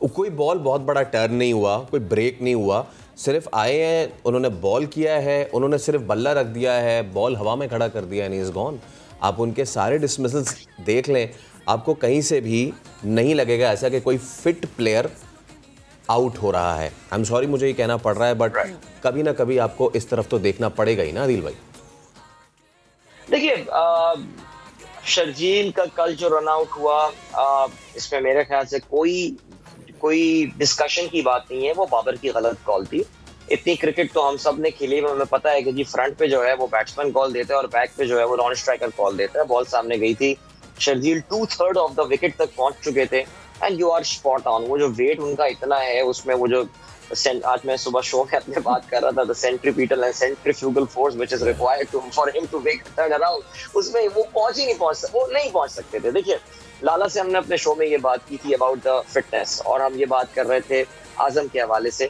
कोई बॉल बहुत बड़ा टर्न नहीं हुआ, कोई ब्रेक नहीं हुआ, सिर्फ आए हैं, उन्होंने बॉल किया है, उन्होंने सिर्फ बल्ला रख दिया है, बॉल हवा में खड़ा कर दिया है, इज गॉन। आप उनके सारे डिसमिसल्स देख लें, आपको कहीं से भी नहीं लगेगा ऐसा कि कोई फिट प्लेयर आउट हो रहा है। आई एम सॉरी मुझे ये कहना पड़ रहा है, बट कभी ना कभी आपको इस तरफ तो देखना पड़ेगा ही ना आदिल भाई। देखिए शर्जील का कल जो रन आउट हुआ, इसमें मेरे ख्याल से कोई डिस्कशन की बात नहीं है, वो बाबर की गलत कॉल थी। इतनी क्रिकेट तो हम सब ने खेली, हमें पता है कि जी फ्रंट पे जो है वो बैट्समैन कॉल देता है और बैक पे जो है वो नॉन स्ट्राइकर कॉल देता है। बॉल सामने गई थी, शर्जील 2/3 ऑफ द विकेट तक पहुंच चुके थे and you are spot on. वो जो वेट उनका इतना है, उसमें वो जो आज मैं सुबह शो में अपने बात कर रहा था, the centripetal and centrifugal force which is required to for him to make turn around, उसमें वो नहीं पहुंच सकते थे। देखिए लाला से हमने अपने शो में ये बात की थी अबाउट द फिटनेस, और हम ये बात कर रहे थे आजम के हवाले से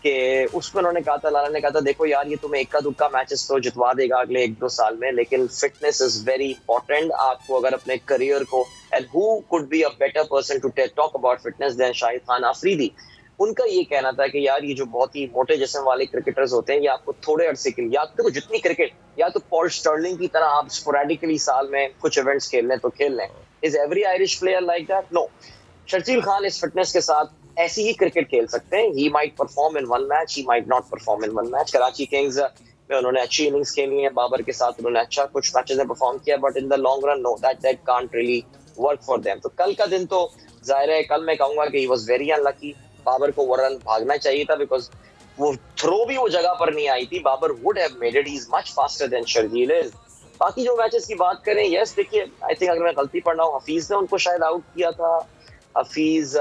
कि उसमें उन्होंने कहा था, लाला ने कहा था देखो यार ये तुम्हें इक्का दुक्का मैचेस तो जितवा देगा अगले 1-2 साल में, लेकिन फिटनेस इज वेरी इंपॉर्टेंट। आपको अगर अपने करियर को, and who could be a better person to talk about fitness than Shahid Khan Afridi. उनका ये कहना था कि यार ये जो बहुत ही मोटे जिस्म वाले क्रिकेटर्स होते हैं, ये आपको थोड़े अरसे के लिए, या तो जितनी क्रिकेट, या तो पॉल स्टर्लिंग की तरह आप स्पोरेडिकली साल में कुछ इवेंट्स खेल लें तो खेल लें। Is every Irish player like that? No. Sharjeel Khan इस फिटनेस के साथ ऐसी ही क्रिकेट खेल सकते हैं। He might perform in one match, he might not perform in one match. Karachi Kings में उन्होंने अच्छी इनिंग्स खेली है, बाबर के साथ उन्होंने अच्छा कुछ मैचेस में परफॉर्म किया, but in the long run no, that can't really work for them. तो कल का दिन तो जाहिर है, कल मैं कहूंगा कि he was very unlucky. Babar को वो रन भागना चाहिए था, बिकॉज वो थ्रो भी वो जगह पर नहीं आई थी। Babar would have made it, he is much faster than Sharjeel is. बाकी जो मैचेस की बात करें, यस देखिए आई थिंक अगर मैं गलती पढ़ रहा हूँ, हफीज ने उनको शायद आउट किया था। हफीज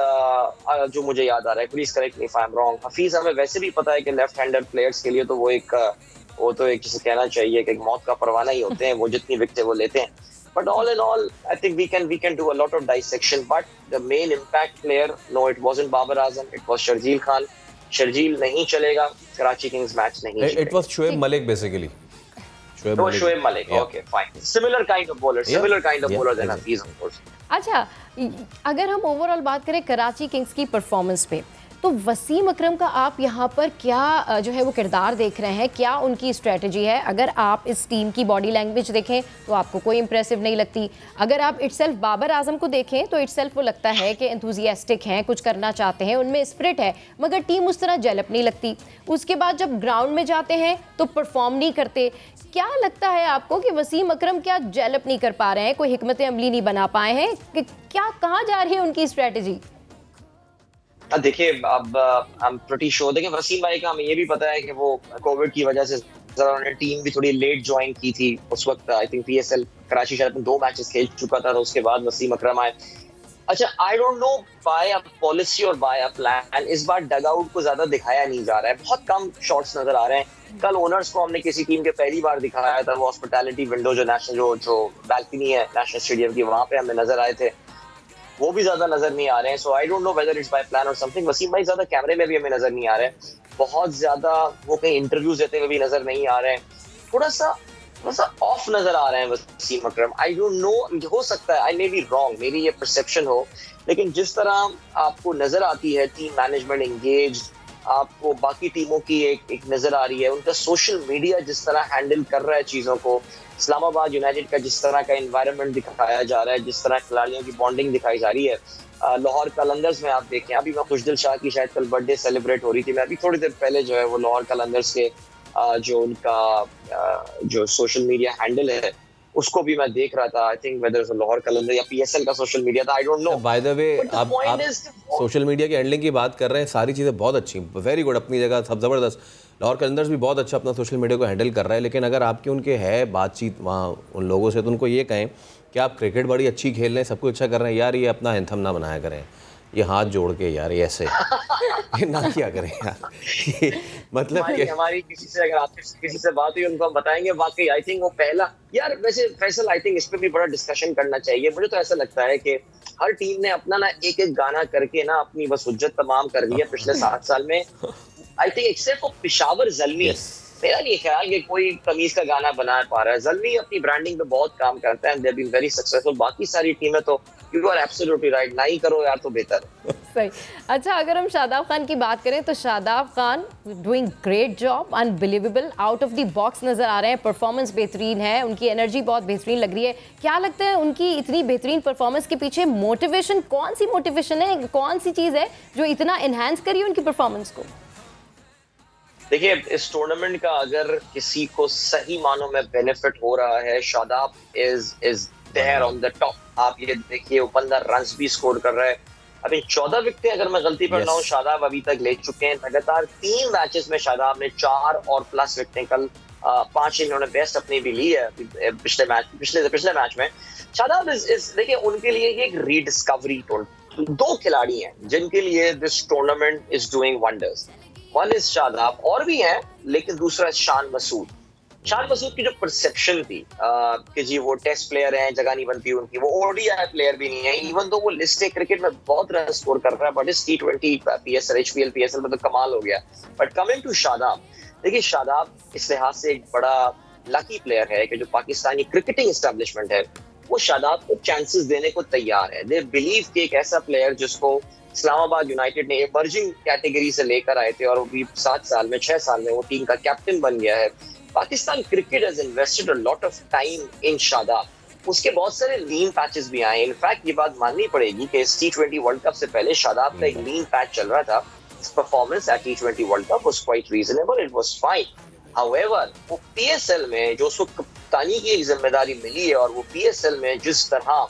जो मुझे याद आ रहा है, please correct me if I am wrong. Hafeez हमें वैसे भी पता है कि लेफ्ट हैंडर प्लेयर्स के लिए तो वो तो एक जिसे कहना चाहिए कि एक मौत का परवाना ही होते हैं, वो जितनी विकेटें वो लेते हैं। But all in all, I think we can do a lot of dissection. But the main impact player, no, it wasn't Babar Azam, it was Sharjeel Khan. Sharjeel नहीं चलेगा, Karachi Kings match नहीं चलेगा. It was Shoaib Malik basically. Shoaib Malik. Yeah. Okay, fine. Similar kind of bowler, bowler than Hafiz, of course. अच्छा, अगर हम ओवरऑल बात करें कराची किंग्स की परफॉर्मेंस पे, तो वसीम अकरम का आप यहाँ पर क्या जो है वो किरदार देख रहे हैं, क्या उनकी स्ट्रेटजी है? अगर आप इस टीम की बॉडी लैंग्वेज देखें तो आपको कोई इंप्रेसिव नहीं लगती। अगर आप इटसेल्फ बाबर आजम को देखें तो इटसेल्फ वो लगता है कि एंथुजियास्टिक हैं, कुछ करना चाहते हैं, उनमें स्पिरिट है, मगर टीम उस तरह डेवलप नहीं लगती। उसके बाद जब ग्राउंड में जाते हैं तो परफॉर्म नहीं करते। क्या लगता है आपको कि वसीम अकरम क्या डेवलप नहीं कर पा रहे हैं, कोई हिकमत अमली नहीं बना पाए हैं, कि क्या कहाँ जा रही है उनकी स्ट्रेटजी? देखिए अब हम प्रीटी श्योर, देखिए वसीम भाई का हमें ये भी पता है कि वो कोविड की वजह से उन्होंने टीम भी थोड़ी लेट ज्वाइन की थी। उस वक्त आई थिंक PSL कराची शायद 2 मैचेस खेल चुका था, तो उसके बाद वसीम अकरम आए। अच्छा, I don't know by a policy और बाय अ प्लान, इस बार डगआउट को ज्यादा दिखाया नहीं जा रहा है, बहुत कम शॉट्स नजर आ रहे हैं। कल ओनर्स को हमने किसी टीम के पहली बार दिखाया था, वो हॉस्पिटैलिटी विंडो जो नेशनल जो बैल्कनी है नेशनल स्टेडियम की, वहां पे हमें नजर आए थे, वो भी ज्यादा नजर नहीं आ रहे हैं। So I don't know whether it's by plan और समथिंग। वसीम भाई ज्यादा कैमरे में भी हमें नजर नहीं आ रहे हैं, बहुत ज्यादा वो कहीं इंटरव्यूज देते हुए भी नजर नहीं आ रहे हैं, थोड़ा सा ऑफ नजर आ रहे हैं वसीम अकरम। आई डोंट नो, हो सकता है आई मे बी रॉन्ग, मेरी ये परसेप्शन हो, लेकिन जिस तरह आपको नजर आती है टीम मैनेजमेंट एंगेज, आपको बाकी टीमों की एक नजर आ रही है, उनका सोशल मीडिया जिस तरह हैंडल कर रहा है चीजों को, इस्लामाबाद यूनाइटेड का जिस तरह का एनवायरनमेंट दिखाया जा रहा है, जिस तरह खिलाड़ियों की बॉन्डिंग दिखाई जा रही है। लाहौर कलंदर्स में आप देखें, अभी मैं खुशदिल शाह की शायद कल बर्थडे सेलिब्रेट हो रही थी, मैं अभी थोड़ी देर पहले जो है वो लाहौर कलंदर्स के जो उनका जो सोशल मीडिया हैंडल है उसको भी मैं देख रहा था। I think whether is Lahore Qalandar या पीएसएल का सोशल मीडिया था, I don't know. By the way आप सोशल मीडिया की हैंडलिंग की बात कर रहे हैं, सारी चीज़ें बहुत अच्छी, वेरी गुड, अपनी जगह सब ज़बरदस्त। लाहौर कलंदर्स भी बहुत अच्छा अपना सोशल मीडिया को हैंडल कर रहा है, लेकिन अगर आपकी उनके है बातचीत वहाँ उन लोगों से, तो उनको ये कहें कि आप क्रिकेट बड़ी अच्छी खेल रहे हैं, सब कुछ अच्छा कर रहे हैं यार, ये अपना एंथम ना बनाया करें, ये हाथ जोड़ के यार, ये ऐसे ये ना किया करें यार। मतलब कि हमारी किसी से अगर आपसे किसी से बात हुई उनको हम बताएंगे, वाकई आई थिंक वो पहला यार। वैसे फैसल आई थिंक इस पे भी बड़ा डिस्कशन करना चाहिए। मुझे तो ऐसा लगता है कि हर टीम ने अपना ना एक एक गाना करके ना अपनी बस हुज्जत तमाम कर दी है पिछले 7 साल में। I think except for Peshawar Zalmi, मेरा नहीं ख्याल कि कोई कमीज का गाना बना पा रहा है। ज़ल्मी अपनी ब्रांडिंग पे बहुत काम करता है, they have been very successful. बाकी सारी टीमें तो यू आर एब्सोल्युटली राइट, ना ही करो यार तो बेहतर है। सही। अच्छा, अगर हम शादाब खान की बात करें तो Shadab Khan doing great job, unbelievable, out of the box नजर आ रहे हैं, परफॉर्मेंस बेहतरीन है, उनकी एनर्जी बहुत बेहतरीन लग रही है। क्या लगता है उनकी इतनी बेहतरीन परफॉर्मेंस के पीछे मोटिवेशन, कौन सी मोटिवेशन है, कौन सी चीज़ है जो इतना इन्हांस करी उनकी परफॉर्मेंस को? देखिए, इस टूर्नामेंट का अगर किसी को सही मानों में बेनिफिट हो रहा है, Shadab is there on the top. आप ये देखिए, वो बंदा रन्स भी स्कोर कर रहा है। अभी 14 विकेटें अगर मैं गलती पर ना हूं शादाब अभी तक ले चुके हैं। लगातार 3 मैचेस में शादाब ने 4 और प्लस विकेटें, कल 5 इन्होंने बेस्ट अपनी भी ली है पिछले मैच में। शादाब इज देखिए, उनके लिए ये एक रीडिस्कवरी टूर्नामेंट। 2 खिलाड़ी हैं जिनके लिए this tournament is doing wonders. One is Shadab, और भी हैं, लेकिन दूसरा शान मसूद। शान मसूद की जो परसेप्शन थी कि जी वो टेस्ट प्लेयर हैं, जगह नहीं बनती उनकी, वो ओडीआई प्लेयर भी नहीं है, इवन तो वो लिस्ट ए क्रिकेट में बहुत रन स्कोर कर रहा है, बट इस T20 पीएसएल HPL PSL में तो कमाल हो गया। बट कमिंग टू शादाब, देखिए शादाब इस लिहाज से एक बड़ा लकी प्लेयर है कि जो पाकिस्तानी क्रिकेटिंग एस्टेब्लिशमेंट है वो शादाब को चांसेस देने को तैयार है। दे बिलीव कि एक ऐसा प्लेयर जिसको इस्लामाबाद यूनाइटेड ने इमर्जिंग कैटेगरी से लेकर आए थे और वो भी 6 साल में वो टीम का कैप्टन बन गया है। Pakistan cricket has invested a lot of time in Shadab. उसके बहुत सारे लीन पैचेस भी आए। इनफैक्ट ये बात माननी पड़ेगी कि इस T20 वर्ल्ड कप से पहले शादाब का एक लीन पैच चल रहा था। Performance at T20 world cup was quite reasonable, it was fine. However वो PSL में जो उसको कप्तानी की एक जिम्मेदारी मिली है और वो PSL में जिस तरह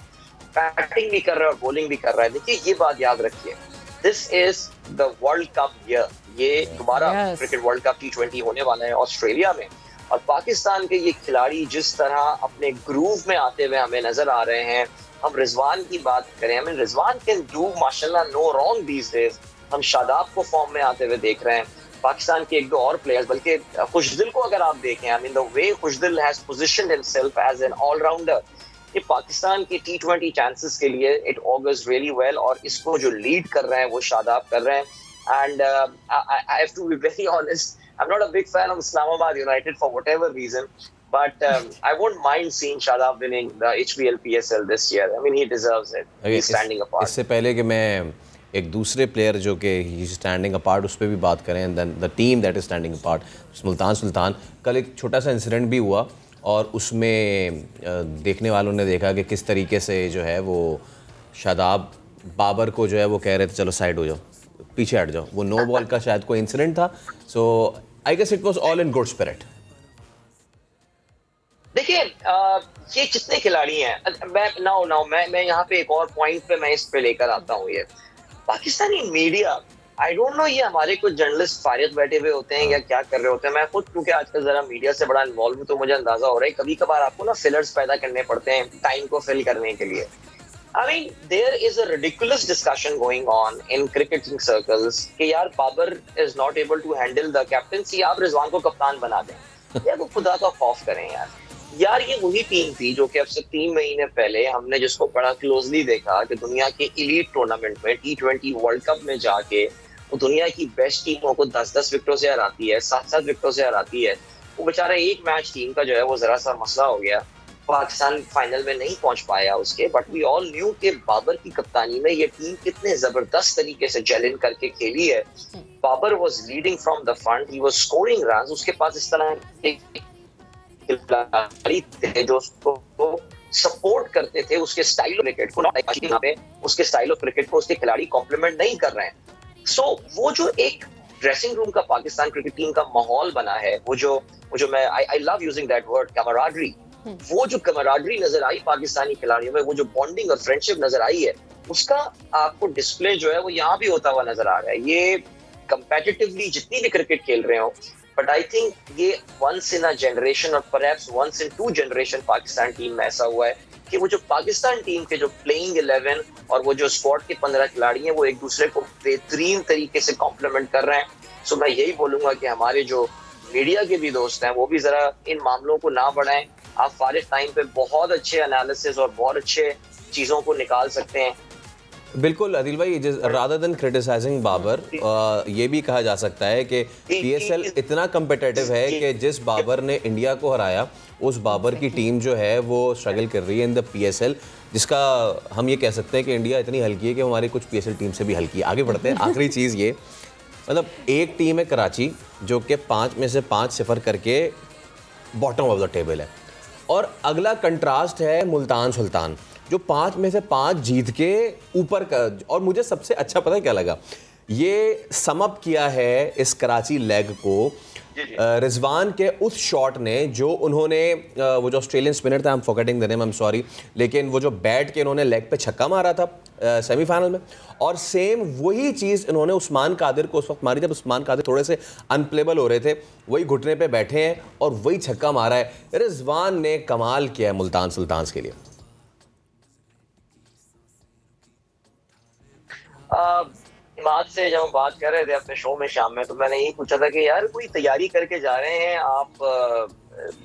बैटिंग भी कर रहा है और बॉलिंग भी कर रहा है, देखिए ये बात याद रखिए, this is the world cup year. ये दोबारा क्रिकेट वर्ल्ड कप T20 होने वाला है ऑस्ट्रेलिया में, और पाकिस्तान के ये खिलाड़ी जिस तरह अपने ग्रूव में आते हुए हमें नजर आ रहे हैं। हम रिजवान की बात करें, हमें रिजवान कैन डू माशाल्लाह नो रॉन्ग दीस डेज। हम शादाब को फॉर्म में आते हुए देख रहे हैं। पाकिस्तान के 1-2 और प्लेयर्स, बल्कि खुशदिल को अगर आप देखें, I mean the way Khushdil has positioned himself as an all-rounder, ये पाकिस्तान के T20 चांसेस के लिए इट ऑगर्स रियली वेल। और इसको जो लीड कर रहे हैं वो शादाब कर रहे हैं। And I have to be very honest, I'm not a big fan of Islamabad United for whatever reason, but I won't mind seeing Shadab winning the HPL PSL this year. I mean, he deserves it. He's standing apart. इससे पहले कि मैं एक दूसरे प्लेयर जो कि ही स्टैंडिंग अपार्ट उस पर भी बात करें, then the team that is standing apart, Multan Sultan. कल एक छोटा सा इंसिडेंट भी हुआ और उसमें देखने वालों ने देखा कि किस तरीके से जो है वो शादाब बाबर को जो है वो कह रहे थे चलो साइड हो जाओ, पीछे हट जाओ। वो नो बॉल का शायद कोई इंसिडेंट था। So I guess it was all in good spirit. देखिए ये जितने खिलाड़ी हैं, मैं यहाँ पे एक और पॉइंट पे मैं इस पे लेकर आता हूँ। ये Pakistani media, I don't no ये हमारे कुछ जर्नलिस्ट फारिग बैठे हुए होते हैं या क्या कर रहे होते हैं। मैं खुद क्योंकि आजकल जरा मीडिया से बड़ा इन्वॉल्व हूँ तो मुझे अंदाजा हो रहा है कभी कभार आपको ना फिलर्स पैदा करने पड़ते हैं टाइम को फिल करने के लिए। I mean, there is a ridiculous discussion going on in cricketing circles कि यार Babar is not able to handle the captaincy, आप रिजवान को कप्तान बना दें। यार वो खुदा का खौफ करें यार। यार ये वही टीम थी जो कि अब से 3 महीने पहले हमने जिसको बड़ा क्लोजली देखा कि दुनिया के एलीट टूर्नामेंट में T20 वर्ल्ड कप में जाके वो दुनिया की बेस्ट टीमों को 10-10 विकेटों से हराती है, 7-7 विकेटों से हराती है। वो बेचारा एक मैच टीम का जो है वो जरा सा मसला हो गया, पाकिस्तान फाइनल में नहीं पहुंच पाया उसके। बट वी ऑल न्यू कि बाबर की कप्तानी में ये टीम कितने जबरदस्त तरीके से जेल इन करके खेली है। Babar was leading from the front, he was scoring runs. उसके पास इस तरह के खिलाड़ी थे जो उसको सपोर्ट करते थे, उसके स्टाइल ऑफ क्रिकेट को, उसके स्टाइल ऑफ क्रिकेट को उसके खिलाड़ी कॉम्प्लीमेंट नहीं कर रहे हैं। सो वो जो एक ड्रेसिंग रूम का पाकिस्तान क्रिकेट टीम का माहौल बना है, वो जो मैं I love using that word camaraderie, वो जो कमराडरी नजर आई पाकिस्तानी खिलाड़ियों में, वो जो बॉन्डिंग और फ्रेंडशिप नजर आई है, उसका आपको डिस्प्ले जो है वो यहाँ भी होता हुआ नजर आ रहा है। ये कंपेटिटिवली जितनी भी क्रिकेट खेल रहे हो, बट आई थिंक ये वंस इन अ जनरेशन और perhaps once in 2 generation Pakistan team में ऐसा हुआ है कि वो जो पाकिस्तान टीम के जो प्लेइंग 11 और वो जो स्क्वाड के 15 खिलाड़ी हैं वो एक दूसरे को बेहतरीन तरीके से कॉम्प्लीमेंट कर रहे हैं। सो मैं यही बोलूंगा कि हमारे जो मीडिया के भी दोस्त हैं वो भी जरा इन मामलों को ना बढ़ाएं। आप फारिग टाइम पे बहुत अच्छे एनालिसिस और बहुत अच्छे चीजों को निकाल सकते हैं। बिल्कुल आदिल भाई, रादर देन क्रिटिसाइजिंग बाबर, ये भी कहा जा सकता है कि पीएसएल इतना कम्पिटिटिव है कि जिस बाबर ने इंडिया को हराया उस बाबर की टीम जो है वो स्ट्रगल कर रही है इन द पीएसएल, जिसका हम ये कह सकते हैं कि इंडिया इतनी हल्की है कि हमारी कुछ पीएसएल टीम से भी हल्की है। आगे बढ़ते हैं। आखिरी चीज़ ये, मतलब एक टीम है कराची जो कि 5 में से 5 सिफर करके बॉटम ऑफ द टेबल है, और अगला कंट्रास्ट है मुल्तान सुल्तान जो 5 में से 5 जीत के ऊपर का। और मुझे सबसे अच्छा पता है क्या लगा, ये समअप किया है इस कराची लेग को रिजवान के उस शॉट ने जो उन्होंने वो जो ऑस्ट्रेलियन स्पिनर था, I am forgetting the name, I am sorry, लेकिन वो जो बैट के इन्होंने लेग पे छक्का मारा था सेमीफाइनल में, और सेम वही चीज़ इन्होंने उस्मान कादिर को उस वक्त मारी जब उस्मान कादिर थोड़े से अनप्लेबल हो रहे थे, वही घुटने पे बैठे हैं और वही छक्का मारा है। रिजवान ने कमाल किया है मुल्तान सुल्तान के लिए। इमाद से जब हम बात कर रहे थे अपने शो में शाम में, तो मैंने यही पूछा था कि यार कोई तैयारी करके जा रहे हैं आप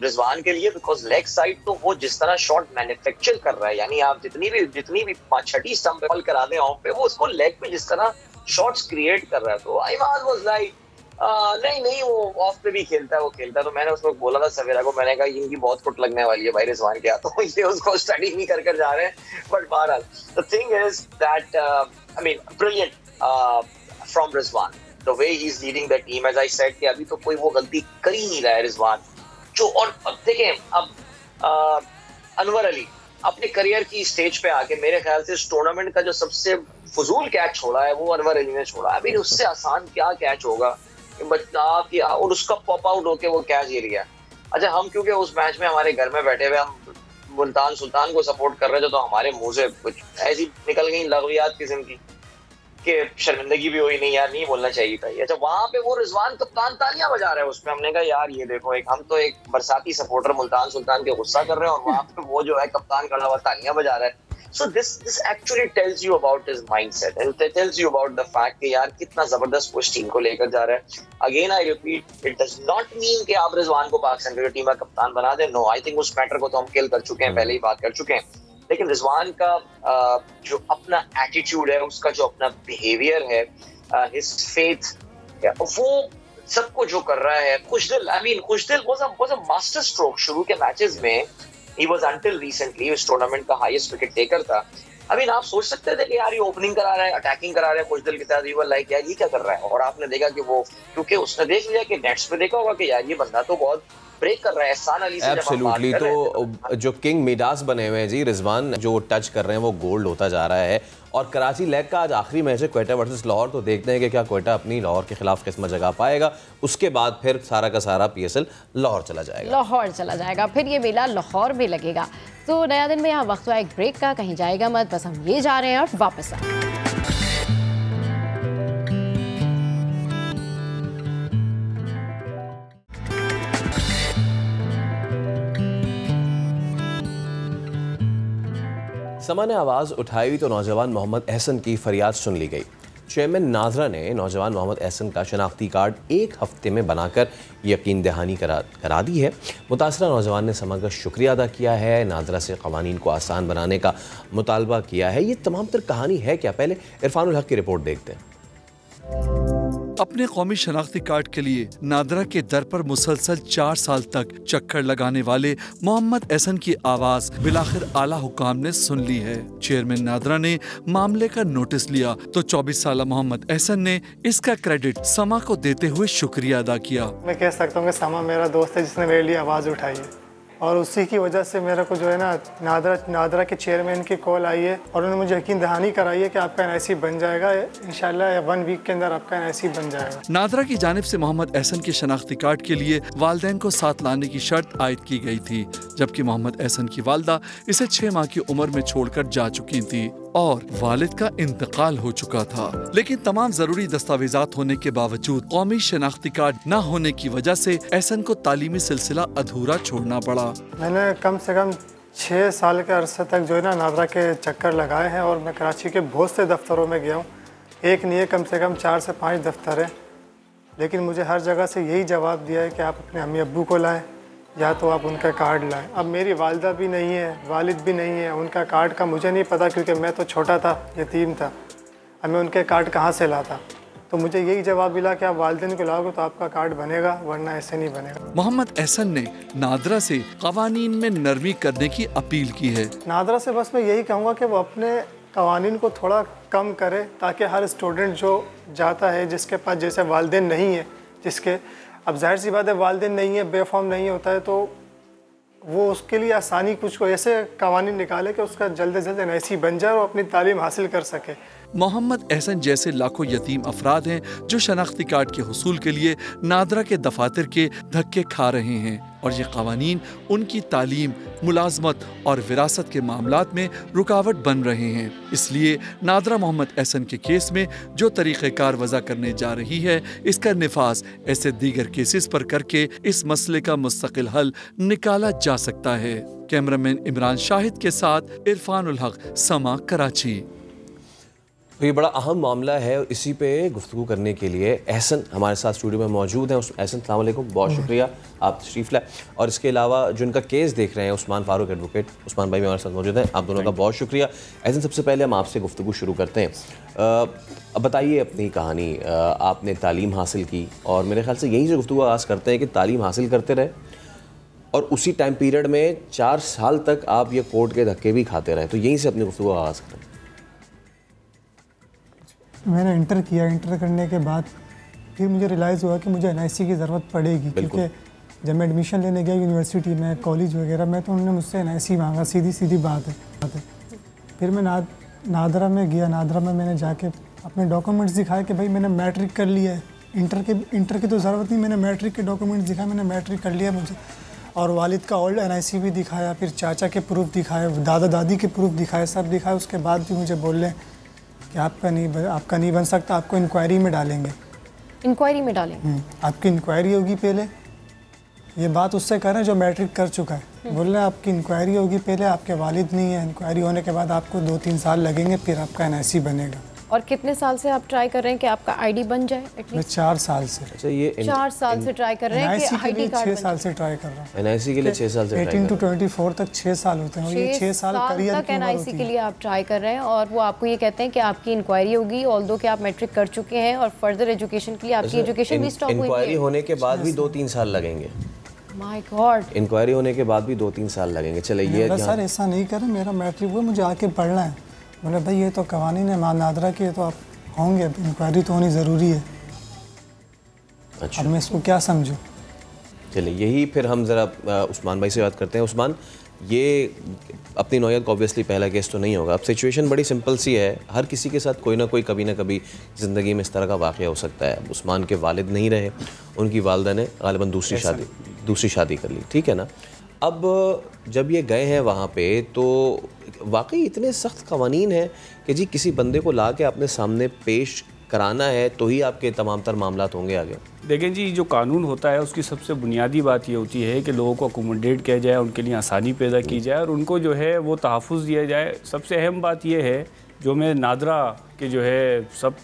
रिजवान के लिए, बिकॉज लेग साइड तो वो जिस तरह शॉट मैन्युफैक्चर कर रहा है, यानी आप जितनी भी 5-6 स्टंप बॉल करा दें ऑफ पे, वो उसको लेग पे जिस तरह शॉट्स क्रिएट कर रहा है। तो इमाद वाज लाइक नहीं वो ऑफ पे भी खेलता है, वो खेलता है। तो मैंने उसको बोला था सवेरा को, मैंने कहा इनकी बहुत फुट लगने वाली है भाई रिजवान के हाथों, इसलिए उसको स्टडी नहीं कर जा रहे हैं। बट बहरहाल the thing is that I mean brilliant from Rizwan, the way he is leading the team. As I said कि अभी तो कोई वो गलती कर ही नहीं रहा है रिजवान जो। और अब देखें, अब अनवर अली अपने करियर की स्टेज पे आके मेरे ख्याल से इस टूर्नामेंट का जो सबसे फजूल कैच छोड़ा है वो अनवर अली ने छोड़ा है। अभी उससे आसान क्या कैच होगा किया, और उसका पॉप आउट होके वो कैच ये लिया। अच्छा, हम क्योंकि उस मैच में हमारे घर में बैठे हुए हम मुल्तान सुल्तान को सपोर्ट कर रहे थे, तो हमारे मुंह से कुछ ऐसी निकल गई लग़वियात किस्म की कि शर्मिंदगी भी हुई, नहीं यार नहीं बोलना चाहिए था। अच्छा, वहां पे वो रिजवान कप्तान तालियां बजा रहा है उसमें, हमने कहा यार ये देखो, एक हम तो एक बरसाती सपोर्टर मुल्तान सुल्तान के गुस्सा कर रहे हैं और वहां पे वो जो है कप्तान खड़ा हुआ तालियां बजा रहा है। So this actually tells you about his mindset and it tells you about the fact कि यार कितना जबरदस्त वो टीम को लेकर जा रहा है। Again I repeat, it does not mean कि आप रिजवान को पाकिस्तान क्रिकेट टीम का कप्तान बना दें। No, I think उस मैटर को तो हम किल कर चुके हैं, पहले ही बात कर चुके हैं। लेकिन रिजवान का जो अपना एटीट्यूड है, उसका जो अपना बिहेवियर है, his faith, वो सबको जो कर रहा है, खुशदिल, I mean Khushdil was a master stroke शुरू के मैचेस में। He was until recently इस टूर्नामेंट का हाईएस्ट विकेट टेकर था। अभी आप सोच सकते थे कि यार ये ओपनिंग करा रहा है, अटैकिंग करा रहा है कुछ दिल के साथ, you were like यार ये क्या कर रहा है। और आपने देखा कि वो, क्योंकि उसने देख लिया कि नेट्स पे देखा होगा कि यार ये बंदा तो बहुत ब्रेक कर रहा है। एहसान अली से एब्सोल्युटली, तो जो किंग मिडास बने हुए हैं जी रिजवान, जो टच कर रहे हैं वो गोल्ड होता जा रहा है। और कराची लेग का आज आखिरी मैच है क्वेटा वर्सेस लाहौर, तो देखते हैं कि क्या क्वेटा अपनी लाहौर के खिलाफ किस्मत जगा पाएगा। उसके बाद फिर सारा का सारा पीएसएल लाहौर चला जाएगा, फिर ये मेला लाहौर में लगेगा। तो नया दिन में यहाँ वक्त हुआ एक ब्रेक का, कहीं जाएगा मत, बस हम ये जा रहे हैं और वापस आए। समा ने आवाज़ उठाई तो नौजवान मोहम्मद एहसन की फरियाद सुन ली गई। चेयरमैन नादरा ने नौजवान मोहम्मद एहसन का शनाख्ती कार्ड 1 हफ्ते में बनाकर यकीन दहानी करा दी है। मुतासरा नौजवान ने समा का शुक्रिया अदा किया है, नादरा से क़वानीन को आसान बनाने का मुतालबा किया है। ये तमाम तर कहानी है क्या, पहले इरफानुल हक की रिपोर्ट देखते हैं। अपने कौमी शनाख्ती कार्ड के लिए नादरा के दर पर मुसलसल 4 साल तक चक्कर लगाने वाले मोहम्मद एहसन की आवाज बिलाखिर आला हुकाम ने सुन ली है। चेयरमैन नादरा ने मामले का नोटिस लिया तो 24 साल मोहम्मद एहसन ने इसका क्रेडिट समा को देते हुए शुक्रिया अदा किया। मैं कह सकता हूँ कि समा मेरा दोस्त है जिसने मेरे लिए आवाज उठाई है। और उसी की वजह से मेरे को जो है ना नादरा के चेयरमैन की कॉल आई है और उन्होंने मुझे यकीन दहानी कराई है कि आपका NIC बन जाएगा, इंशाल्लाह 1 वीक के अंदर आपका NIC बन जाएगा। नादरा की जानिब से मोहम्मद एहसन के शनाख्ती कार्ड के लिए वालिदैन को साथ लाने की शर्त आयद की गई थी, जबकि मोहम्मद एहसन की वालदा इसे 6 माह की उम्र में छोड़कर जा चुकी थी और वालिद का इंतकाल हो चुका था। लेकिन तमाम जरूरी दस्तावेजात होने के बावजूद कौमी शनाख्ती कार्ड न होने की वजह से एहसन को तालीमी सिलसिला अधूरा छोड़ना पड़ा। मैंने कम से कम 6 साल के अरसे तक जो है ना नादरा के चक्कर लगाए हैं और मैं कराची के बहुत से दफ्तरों में गया हूँ, एक नहीं है कम से कम 4 से 5 दफ्तर हैं, लेकिन मुझे हर जगह से यही जवाब दिया है कि आप अपने अम्मी अब्बू को लाएं या तो आप उनका कार्ड लाएं। अब मेरी वालिदा भी नहीं है, वालिद भी नहीं है, उनका कार्ड का मुझे नहीं पता क्योंकि मैं तो छोटा था, यतीम था। अब मैं उनके कार्ड कहाँ से लाता? तो मुझे यही जवाब मिला कि आप वालिदैन को लाओगे तो आपका कार्ड बनेगा, वरना ऐसे नहीं बनेगा। मोहम्मद एहसन ने नादरा से कवानीन में नरमी करने की अपील की है। नादरा से बस मैं यही कहूँगा कि वो अपने कवानीन को थोड़ा कम करे ताकि हर स्टूडेंट जो जाता है जिसके पास जैसे वालिदैन नहीं है, जिसके अब जाहिर सी बात है वालिदैन नहीं है, बेफॉर्म नहीं होता है, तो वो उसके लिए आसानी कुछ ऐसे कवानीन निकाले कि उसका जल्द से जल्द NIC बन जाए और अपनी तालीम हासिल कर सके। मोहम्मद एहसन जैसे लाखों यतीम अफराद हैं जो शनाख्ती कार्ड के हुसूल के लिए नादरा के दफातर के धक्के खा रहे हैं और ये कवानीन उनकी तालीम, मुलाजमत और विरासत के मामलात में रुकावट बन रहे हैं। इसलिए नादरा मोहम्मद एहसन के केस में जो तरीक़ेकार वज़ा करने जा रही है, इसका निफाज ऐसे दीगर केसेस पर करके इस मसले का मुस्तकिल हल निकाला जा सकता है। कैमरामैन इमरान शाहिद के साथ इरफानुल हक, समा, कराची। तो ये बड़ा अहम मामला है, इसी पे गुफ्तगू करने के लिए एहसन हमारे साथ स्टूडियो में मौजूद हैं। एहसन अस्सलाम वालेकुम, बहुत शुक्रिया आप तशरीफ़ लाए। और इसके अलावा जो इनका केस देख रहे हैं उस्मान फारूक एडवोकेट, उस्मान भाई भी हमारे साथ मौजूद हैं। आप दोनों का बहुत शुक्रिया। एहसन, सबसे पहले हम आपसे गुफ्तगू शुरू करते हैं। अब बताइए अपनी कहानी। आपने तालीम हासिल की और मेरे ख्याल से यहीं से गुफ्तगू आगाज़ करते हैं कि तालीम हासिल करते रहे और उसी टाइम पीरियड में 4 साल तक आप ये कोर्ट के धक्के भी खाते रहे, तो यहीं से अपनी गुफ्तगू आगाज़ करें। मैंने इंटर किया, इंटर करने के बाद फिर मुझे रियलाइज़ हुआ कि मुझे NIC की ज़रूरत पड़ेगी, क्योंकि जब मैं एडमिशन लेने गया यूनिवर्सिटी में, कॉलेज वगैरह में, तो उन्होंने मुझसे NIC मांगा, सीधी बात है। फिर मैं नादरा में गया। नादरा में मैंने जाके अपने डॉक्यूमेंट्स दिखाए कि भाई मैंने मैट्रिक कर लिया है, इंटर की तो ज़रूरत नहीं, मैंने मैट्रिक के डॉक्यूमेंट्स दिखाए, मैंने मैट्रिक कर लिया मुझे। और वालिद का ओल्ड NIC भी दिखाया, फिर चाचा के प्रूफ दिखाए, दादा दादी के प्रूफ दिखाए, सब दिखाए। उसके बाद भी मुझे बोल रहे कि आपका नहीं बन सकता, आपको इंक्वायरी में डालेंगे। इंक्वायरी में डालेंगे? आपकी इंक्वायरी होगी पहले। ये बात उससे कर रहे हैं जो मैट्रिक कर चुका है। बोल रहे हैं आपकी इंक्वायरी होगी पहले, आपके वालिद नहीं है, इंक्वायरी होने के बाद आपको 2-3 साल लगेंगे, फिर आपका NIC बनेगा। और कितने साल से आप ट्राई कर रहे हैं कि आपका ID बन जाए? मैं 4 साल से। अच्छा, ये 4 साल से ट्राई कर रहे हैं कि ID कार्ड 6 साल से ट्राई कर रहा हूँ। NIC के लिए 6 साल से 18 to 24 तक 6 साल होते हैं और ये 6 साल करियर तक NIC के लिए आप ट्राई कर रहे हैं और वो आपको ये कहते हैं कि आपकी इंक्वायरी होगी, ऑल्दो कि आप मैट्रिक कर चुके हैं और फर्दर एजुकेशन के लिए आपकी एजुकेशन भी स्टॉप हुई है। इंक्वायरी होने के बाद भी 2-3 साल लगेंगे। माय गॉड, इंक्वायरी होने के बाद भी 2-3 साल लगेंगे। चले ये सर ऐसा नहीं करें, मेरा मैट्रिक हुआ, मुझे आके पढ़ना है। बोले भाई ये तो कवानीन है नादरा की, तो आप होंगे, इंक्वायरी तो होनी ज़रूरी है। अच्छा, अब मैं इसको क्या समझूं? चलिए यही फिर हम ज़रा उस्मान भाई से बात करते हैं। उस्मान, ये अपनी नौयत का ऑब्वियसली पहला केस तो नहीं होगा। अब सिचुएशन बड़ी सिंपल सी है, हर किसी के साथ कोई ना कोई कभी ना कभी ज़िंदगी में इस तरह का वाक़या हो सकता है। उस्मान के वालिद नहीं रहे, उनकी वालदा ने ग़ालिबन दूसरी शादी कर ली, ठीक है ना। अब जब ये गए हैं वहाँ पे तो वाकई इतने सख्त कवानीन हैं कि जी किसी बंदे को ला के अपने सामने पेश कराना है तो ही आपके तमाम तर मामलात होंगे आगे। देखें जी, जो कानून होता है उसकी सबसे बुनियादी बात ये होती है कि लोगों को अकोमोडेट किया जाए, उनके लिए आसानी पैदा की जाए और उनको जो है वो तहफ़्फ़ुज़ दिया जाए। सबसे अहम बात ये है जो मैं नादरा के जो है सब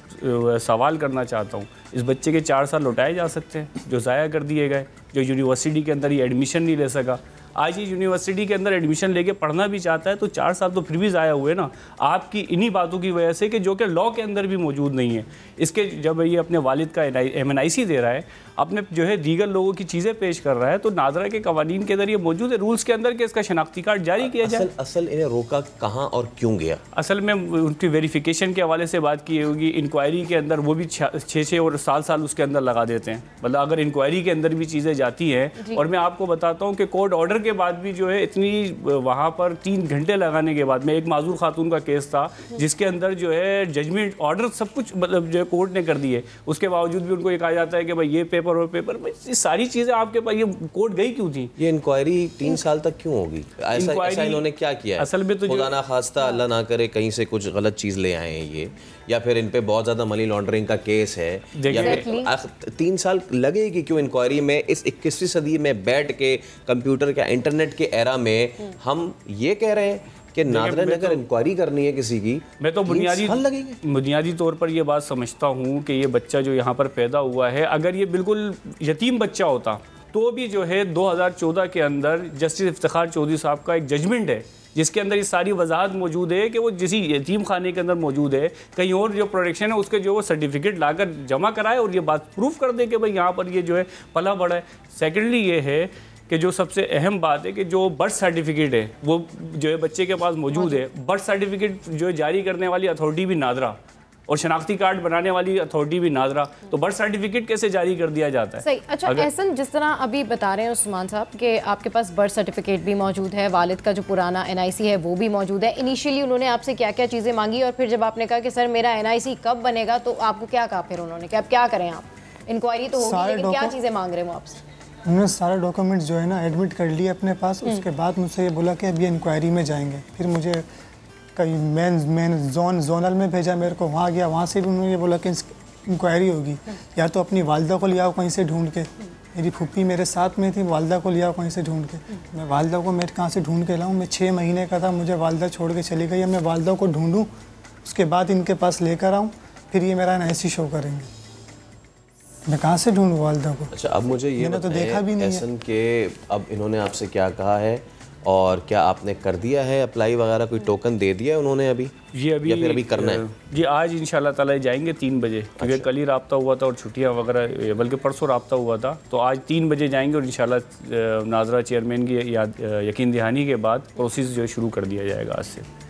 सवाल करना चाहता हूँ, इस बच्चे के 4 साल लौटाए जा सकते हैं जो ज़ाया कर दिए गए, जो यूनिवर्सिटी के अंदर ये एडमिशन नहीं ले सका। आज ये यूनिवर्सिटी के अंदर एडमिशन लेके पढ़ना भी चाहता है तो 4 साल तो फिर भी ज़ाया हुए ना, आपकी इन्हीं बातों की वजह से कि जो कि लॉ के अंदर भी मौजूद नहीं है। इसके जब ये अपने वालिद का MNIC दे रहा है, अपने जो है दीगर लोगों की चीज़ें पेश कर रहा है, तो नादरा के कवानीन के अंदर ये मौजूद है रूल्स के अंदर कि इसका शनाख्ती कार्ड जारी किया जाए। असल इन्हें रोका कहाँ और क्यों गया? असल में उनकी वेरिफिकेशन के हवाले से बात की होगी। इंक्वायरी के अंदर वो भी 6 और 7 साल उसके अंदर लगा देते हैं। मतलब अगर इंक्वायरी के अंदर भी चीज़ें जाती हैं, और मैं आपको बताता हूँ कि कोर्ट ऑर्डर के बाद भी जो है इतनी वहाँ पर 3 घंटे लगाने के बाद में, एक माजूर खातून का केस था जिसके अंदर जो है जजमेंट ऑर्डर सब कुछ मतलब जो है कोर्ट ने कर दिए, उसके बावजूद भी उनको ये कहा जाता है कि भाई ये पेपर और पेपर, ये सारी चीज़ें आपके पास, ये कोर्ट गई क्यों थी? ये इंक्वायरी 3 साल तक क्यों होगी? ऐसा इन्होंने क्या किया है? असल में तो खुदा ना खास्ता अल्लाह ना करे कहीं से कुछ गलत चीज़ ले आए हैं ये, या फिर इन पे बहुत ज़्यादा मनी लॉन्ड्रिंग का केस है, या फिर 3 साल लगेगी क्यों इंक्वायरी में? इस 21वीं सदी में बैठ के कंप्यूटर के इंटरनेट के एरा में हम ये कह रहे हैं कि नादरा ने अगर इंक्वायरी करनी है किसी की, मैं तो बुनियादी तौर पर ये बात समझता हूँ कि ये बच्चा जो यहाँ पर पैदा हुआ है, अगर ये बिल्कुल यतीम बच्चा होता तो भी जो है 2014 के अंदर जस्टिस इफ्तिखार चौधरी साहब का एक जजमेंट है जिसके अंदर ये सारी वजाहत मौजूद है कि वो जिसी यतीम खाने के अंदर मौजूद है, कहीं और जो प्रोडक्शन है उसके जो वो सर्टिफिकेट लाकर जमा कराए और ये बात प्रूफ कर दे कि भाई यहाँ पर ये जो है पला बड़ा है। सेकेंडली ये है कि जो सबसे अहम बात है कि जो बर्थ सर्टिफिकेट है वो जो है बच्चे के पास मौजूद है। बर्थ सर्टिफिकेट जो है जारी करने वाली अथॉरिटी भी नादरा और शनाख्ती कार्ड बनाने वाली अथॉरिटी भी नादरा, तो बर्थ सर्टिफिकेट कैसे जारी कर दिया जाता है? सही। अच्छा एहसन, जिस तरह अभी बता रहे हैं उस्मान साहब कि आपके पास बर्थ सर्टिफिकेट भी मौजूद है, वालिद का जो पुराना NIC है वो भी मौजूद है, इनिशियली उन्होंने आपसे क्या क्या चीज़ें मांगी और फिर जब आपने कहा कि सर मेरा NIC कब बनेगा, तो आपको क्या कहा फिर उन्होंने कि अब क्या करें आप? इंक्वायरी तो होगी लेकिन क्या चीज़ें मांग रहे हैं वो आपसे? उन्होंने सारे डॉक्यूमेंट्स जो है ना एडमिट कर लिए अपने पास। उसके बाद मुझसे ये बोला कि अभी इंक्वायरी में जाएंगे। फिर मुझे कहीं मेन जोनल में भेजा, मेरे को वहाँ गया, वहाँ से भी उन्होंने ये बोला कि इंक्वायरी होगी, या तो अपनी वालदा को ले आओ कहीं से ढूंढ के। मेरी फूफी मेरे साथ में थी, वालदा को ले आओ कहीं से ढूंढ के। मैं वालदा को मैं कहाँ से ढूंढ के लाऊँ? मैं 6 महीने का था, मुझे वालदा छोड़ के चली गई। मैं वालदा को ढूंढूँ, उसके बाद इनके पास लेकर आऊँ, फिर ये मेरा NIC शो करेंगे। मैं कहाँ से ढूंढूं वालदा को? अच्छा, अब मुझे ये तो देखा भी नहीं है कि अब इन्होंने आपसे क्या कहा है और क्या आपने कर दिया है अप्लाई वगैरह? कोई टोकन दे दिया है उन्होंने अभी या फिर अभी करना है? जी आज इंशाल्लाह ताला जाएंगे 3 बजे, क्योंकि कल ही राब्ता हुआ था और छुट्टियां वगैरह, बल्कि परसों राब्ता हुआ था, तो आज 3 बजे जाएंगे और इंशाल्लाह नादरा चेयरमैन की यकीन दहानी के बाद प्रोसेस जो है शुरू कर दिया जाएगा आज से।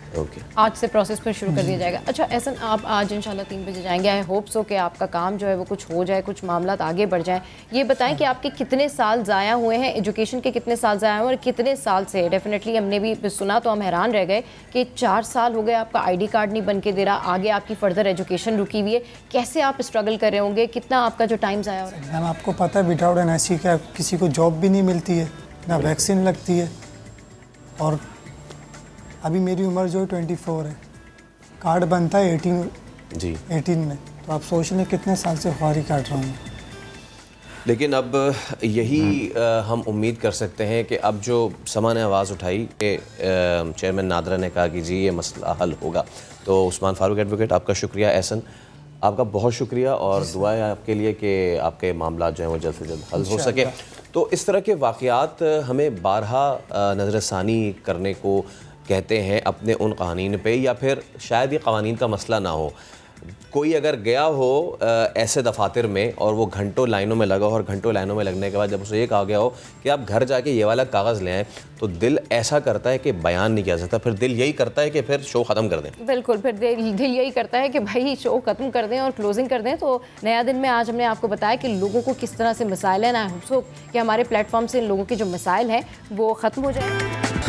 आज से प्रोसेस पर शुरू कर दिया जाएगा। अच्छा एहसन, आप आज इंशाल्लाह 3 बजे जाएंगे। आई होप सो कि आपका काम जो है वो कुछ हो जाए, कुछ मामला आगे बढ़ जाए। ये बताएं कि आपके कितने साल ज़ाया हुए हैं, एजुकेशन के कितने साल ज़ाया हुए और कितने साल से? डेफिनेटली हमने भी सुना तो हम हैरान रह गए कि 4 साल हो गए आपका ID कार्ड नहीं बन के दे रहा, आगे आपकी फर्दर एजुकेशन रुकी हुई है। कैसे आप स्ट्रगल कर रहे होंगे? कितना आपका जो टाइम ज़ाया हो रहा है? मैम आपको पता है विदाउट NIC का किसी को जॉब भी नहीं मिलती है, ना वैक्सीन लगती है, और अभी मेरी उम्र जो है 24 है, कार्ड बनता है 18 में, तो आप सोच लें कितने साल से ख्वारी काट रहा हूँ। लेकिन अब यही हम उम्मीद कर सकते हैं कि अब जो समा ने आवाज़ उठाई कि चेयरमैन नादरा ने कहा कि जी ये मसला हल होगा, तो उस्मान फारूक एडवोकेट आपका शुक्रिया, एहसन आपका बहुत शुक्रिया, और दुआ है आपके लिए कि आपके मामला जो हैं वो जल्द से जल्द हल हो सके। तो इस तरह के वाक़यात हमें बारहा नज़रसानी करने को कहते हैं अपने उन कवानीन पे, या फिर शायद ये कवानीन का मसला ना हो। कोई अगर गया हो ऐसे दफातर में और वो घंटों लाइनों में लगा हो, और घंटों लाइनों में लगने के बाद जब उसे ये कहा गया हो कि आप घर जाके ये वाला कागज़ ले आएँ, तो दिल ऐसा करता है कि बयान नहीं किया सकता। फिर दिल यही करता है कि फिर शो ख़त्म कर दें। बिल्कुल, फिर दिल यही करता है कि भाई शो ख़त्म कर दें और क्लोजिंग कर दें। तो नया दिन में आज हमने आपको बताया कि लोगों को किस तरह से मसाइल हैं। आई होप सो कि हमारे प्लेटफॉर्म से इन लोगों के जो मसाइल हैं वो ख़त्म हो जाए।